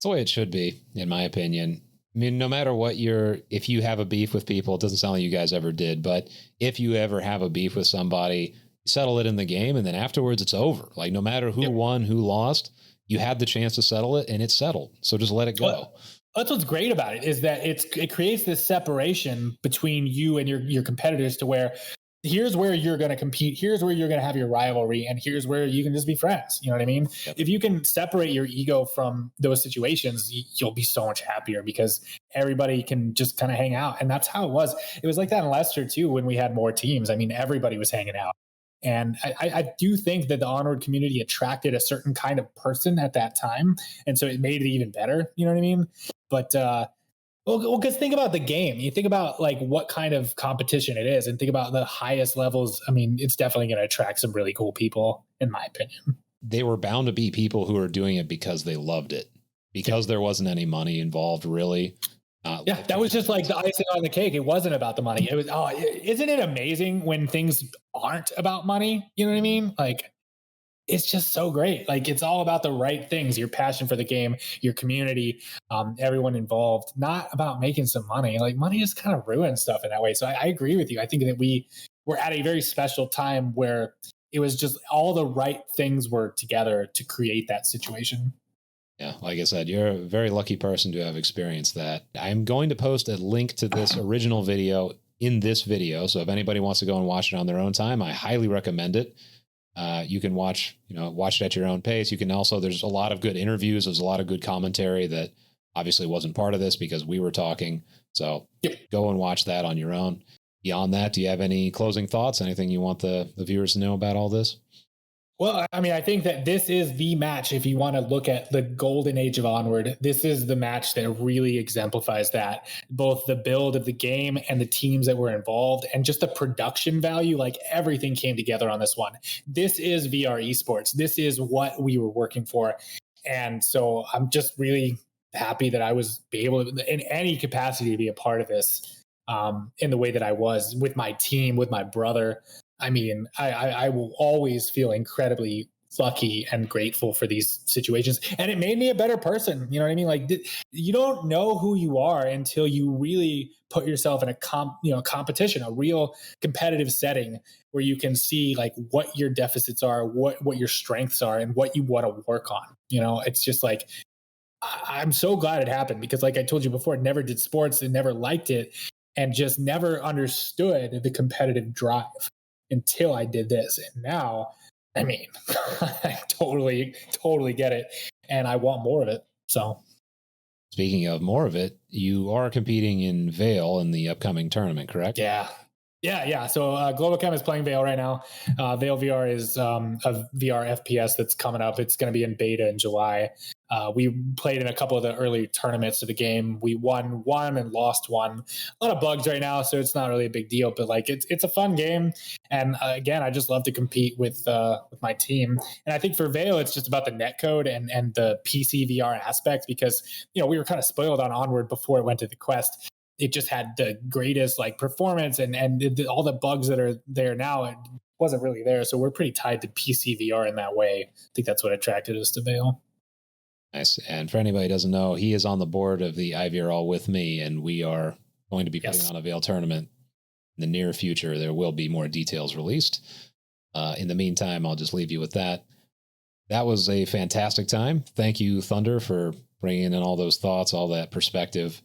the way it should be, in my opinion. I mean, no matter what if you have a beef with people, it doesn't sound like you guys ever did, but if you ever have a beef with somebody, you settle it in the game and then afterwards it's over. Like no matter who won, who lost, you had the chance to settle it and it's settled. So just let it go. Well, that's what's great about it is that it creates this separation between you and your competitors to where here's where you're going to compete. Here's where you're going to have your rivalry. And here's where you can just be friends. You know what I mean? Yep. If you can separate your ego from those situations, you'll be so much happier because everybody can just kind of hang out. And that's how it was. It was like that in Leicester too, when we had more teams. I mean, everybody was hanging out. And I do think that the Onward community attracted a certain kind of person at that time. And so it made it even better. You know what I mean? But, well, because think about the game. You think about like what kind of competition it is and think about the highest levels. I mean, it's definitely going to attract some really cool people, in my opinion. They were bound to be people who are doing it because they loved it, because there wasn't any money involved, really. That was just like the icing on the cake. It wasn't about the money. It was, isn't it amazing when things aren't about money? You know what I mean? Like, it's just so great. Like it's all about the right things, your passion for the game, your community, everyone involved, not about making some money. Like money just kind of ruins stuff in that way. So I agree with you. I think that we were at a very special time where it was just all the right things were together to create that situation. Yeah, like I said, you're a very lucky person to have experienced that. I'm going to post a link to this original video in this video. So if anybody wants to go and watch it on their own time, I highly recommend it. You can watch it at your own pace. You can also, there's a lot of good interviews. There's a lot of good commentary that obviously wasn't part of this because we were talking. So go and watch that on your own. Beyond that, do you have any closing thoughts? Anything you want the viewers to know about all this? Well, I mean, I think that this is the match. If you want to look at the golden age of Onward, this is the match that really exemplifies that. Both the build of the game and the teams that were involved and just the production value, like everything came together on this one. This is VR esports. This is what we were working for. And so I'm just really happy that I was able to, in any capacity, to be a part of this in the way that I was with my team, with my brother. I mean, I will always feel incredibly lucky and grateful for these situations. And it made me a better person. You know what I mean? Like, you don't know who you are until you really put yourself in a competition, a real competitive setting where you can see like what your deficits are, what your strengths are, and what you want to work on. You know, it's just like, I'm so glad it happened because, like I told you before, I never did sports and never liked it and just never understood the competitive drive until I did this. And now, I mean, I totally get it. And I want more of it. So, speaking of more of it, you are competing in Vale in the upcoming tournament, correct? Yeah. So Globochem is playing Vale right now. Vale VR is a VR FPS that's coming up. It's going to be in beta in July. We played in a couple of the early tournaments of the game. We won one and lost one. A lot of bugs right now, so it's not really a big deal. But like, it's a fun game. And again, I just love to compete with my team. And I think for Vale, it's just about the netcode and the PC VR aspect because we were kind of spoiled on Onward before it went to the Quest. It just had the greatest like performance and all the bugs that are there now, it wasn't really there. So we're pretty tied to PC VR in that way. I think that's what attracted us to Vale. Nice. And for anybody who doesn't know, he is on the board of the IVRL with me, and we are going to be putting on a Vale tournament in the near future. There will be more details released. In the meantime, I'll just leave you with that. That was a fantastic time. Thank you, Thunder, for bringing in all those thoughts, all that perspective.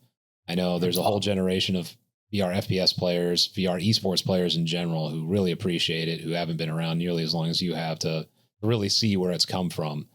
I know there's a whole generation of VR FPS players, VR esports players in general who really appreciate it, who haven't been around nearly as long as you have to really see where it's come from.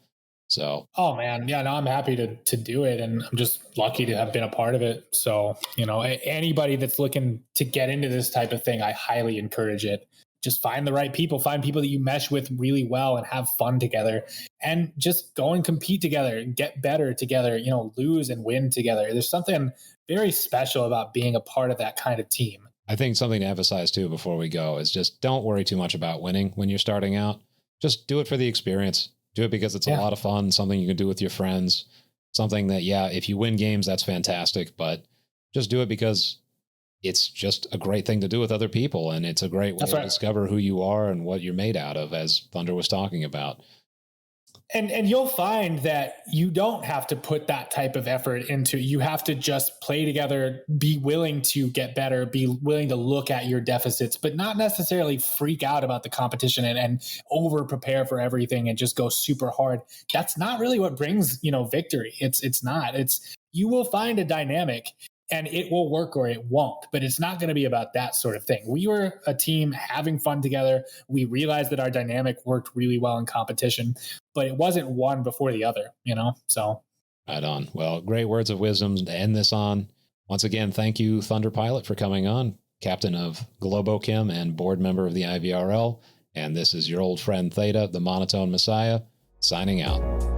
So, oh man, yeah, no, I'm happy to do it, and I'm just lucky to have been a part of it. So, anybody that's looking to get into this type of thing, I highly encourage it. Just find the right people, find people that you mesh with really well and have fun together, and just go and compete together, get better together, lose and win together. There's something very special about being a part of that kind of team. I think something to emphasize too before we go is just don't worry too much about winning when you're starting out. Just do it for the experience. Do it because it's a lot of fun, something you can do with your friends, something that, if you win games, that's fantastic, but just do it because it's just a great thing to do with other people. And it's a great way to discover who you are and what you're made out of, as Thunder was talking about. And you'll find that you don't have to put that type of effort into, you have to just play together, be willing to get better, be willing to look at your deficits, but not necessarily freak out about the competition and over prepare for everything and just go super hard. That's not really what brings, victory. It's not. You will find a dynamic and it will work or it won't, but it's not going to be about that sort of thing. We were a team having fun together. We realized that our dynamic worked really well in competition, but it wasn't one before the other, so. Right on. Well, great words of wisdom to end this on. Once again, thank you, Thund3rPilot, for coming on, captain of Globochem and board member of the IVRL. And this is your old friend Theta, the monotone messiah, signing out.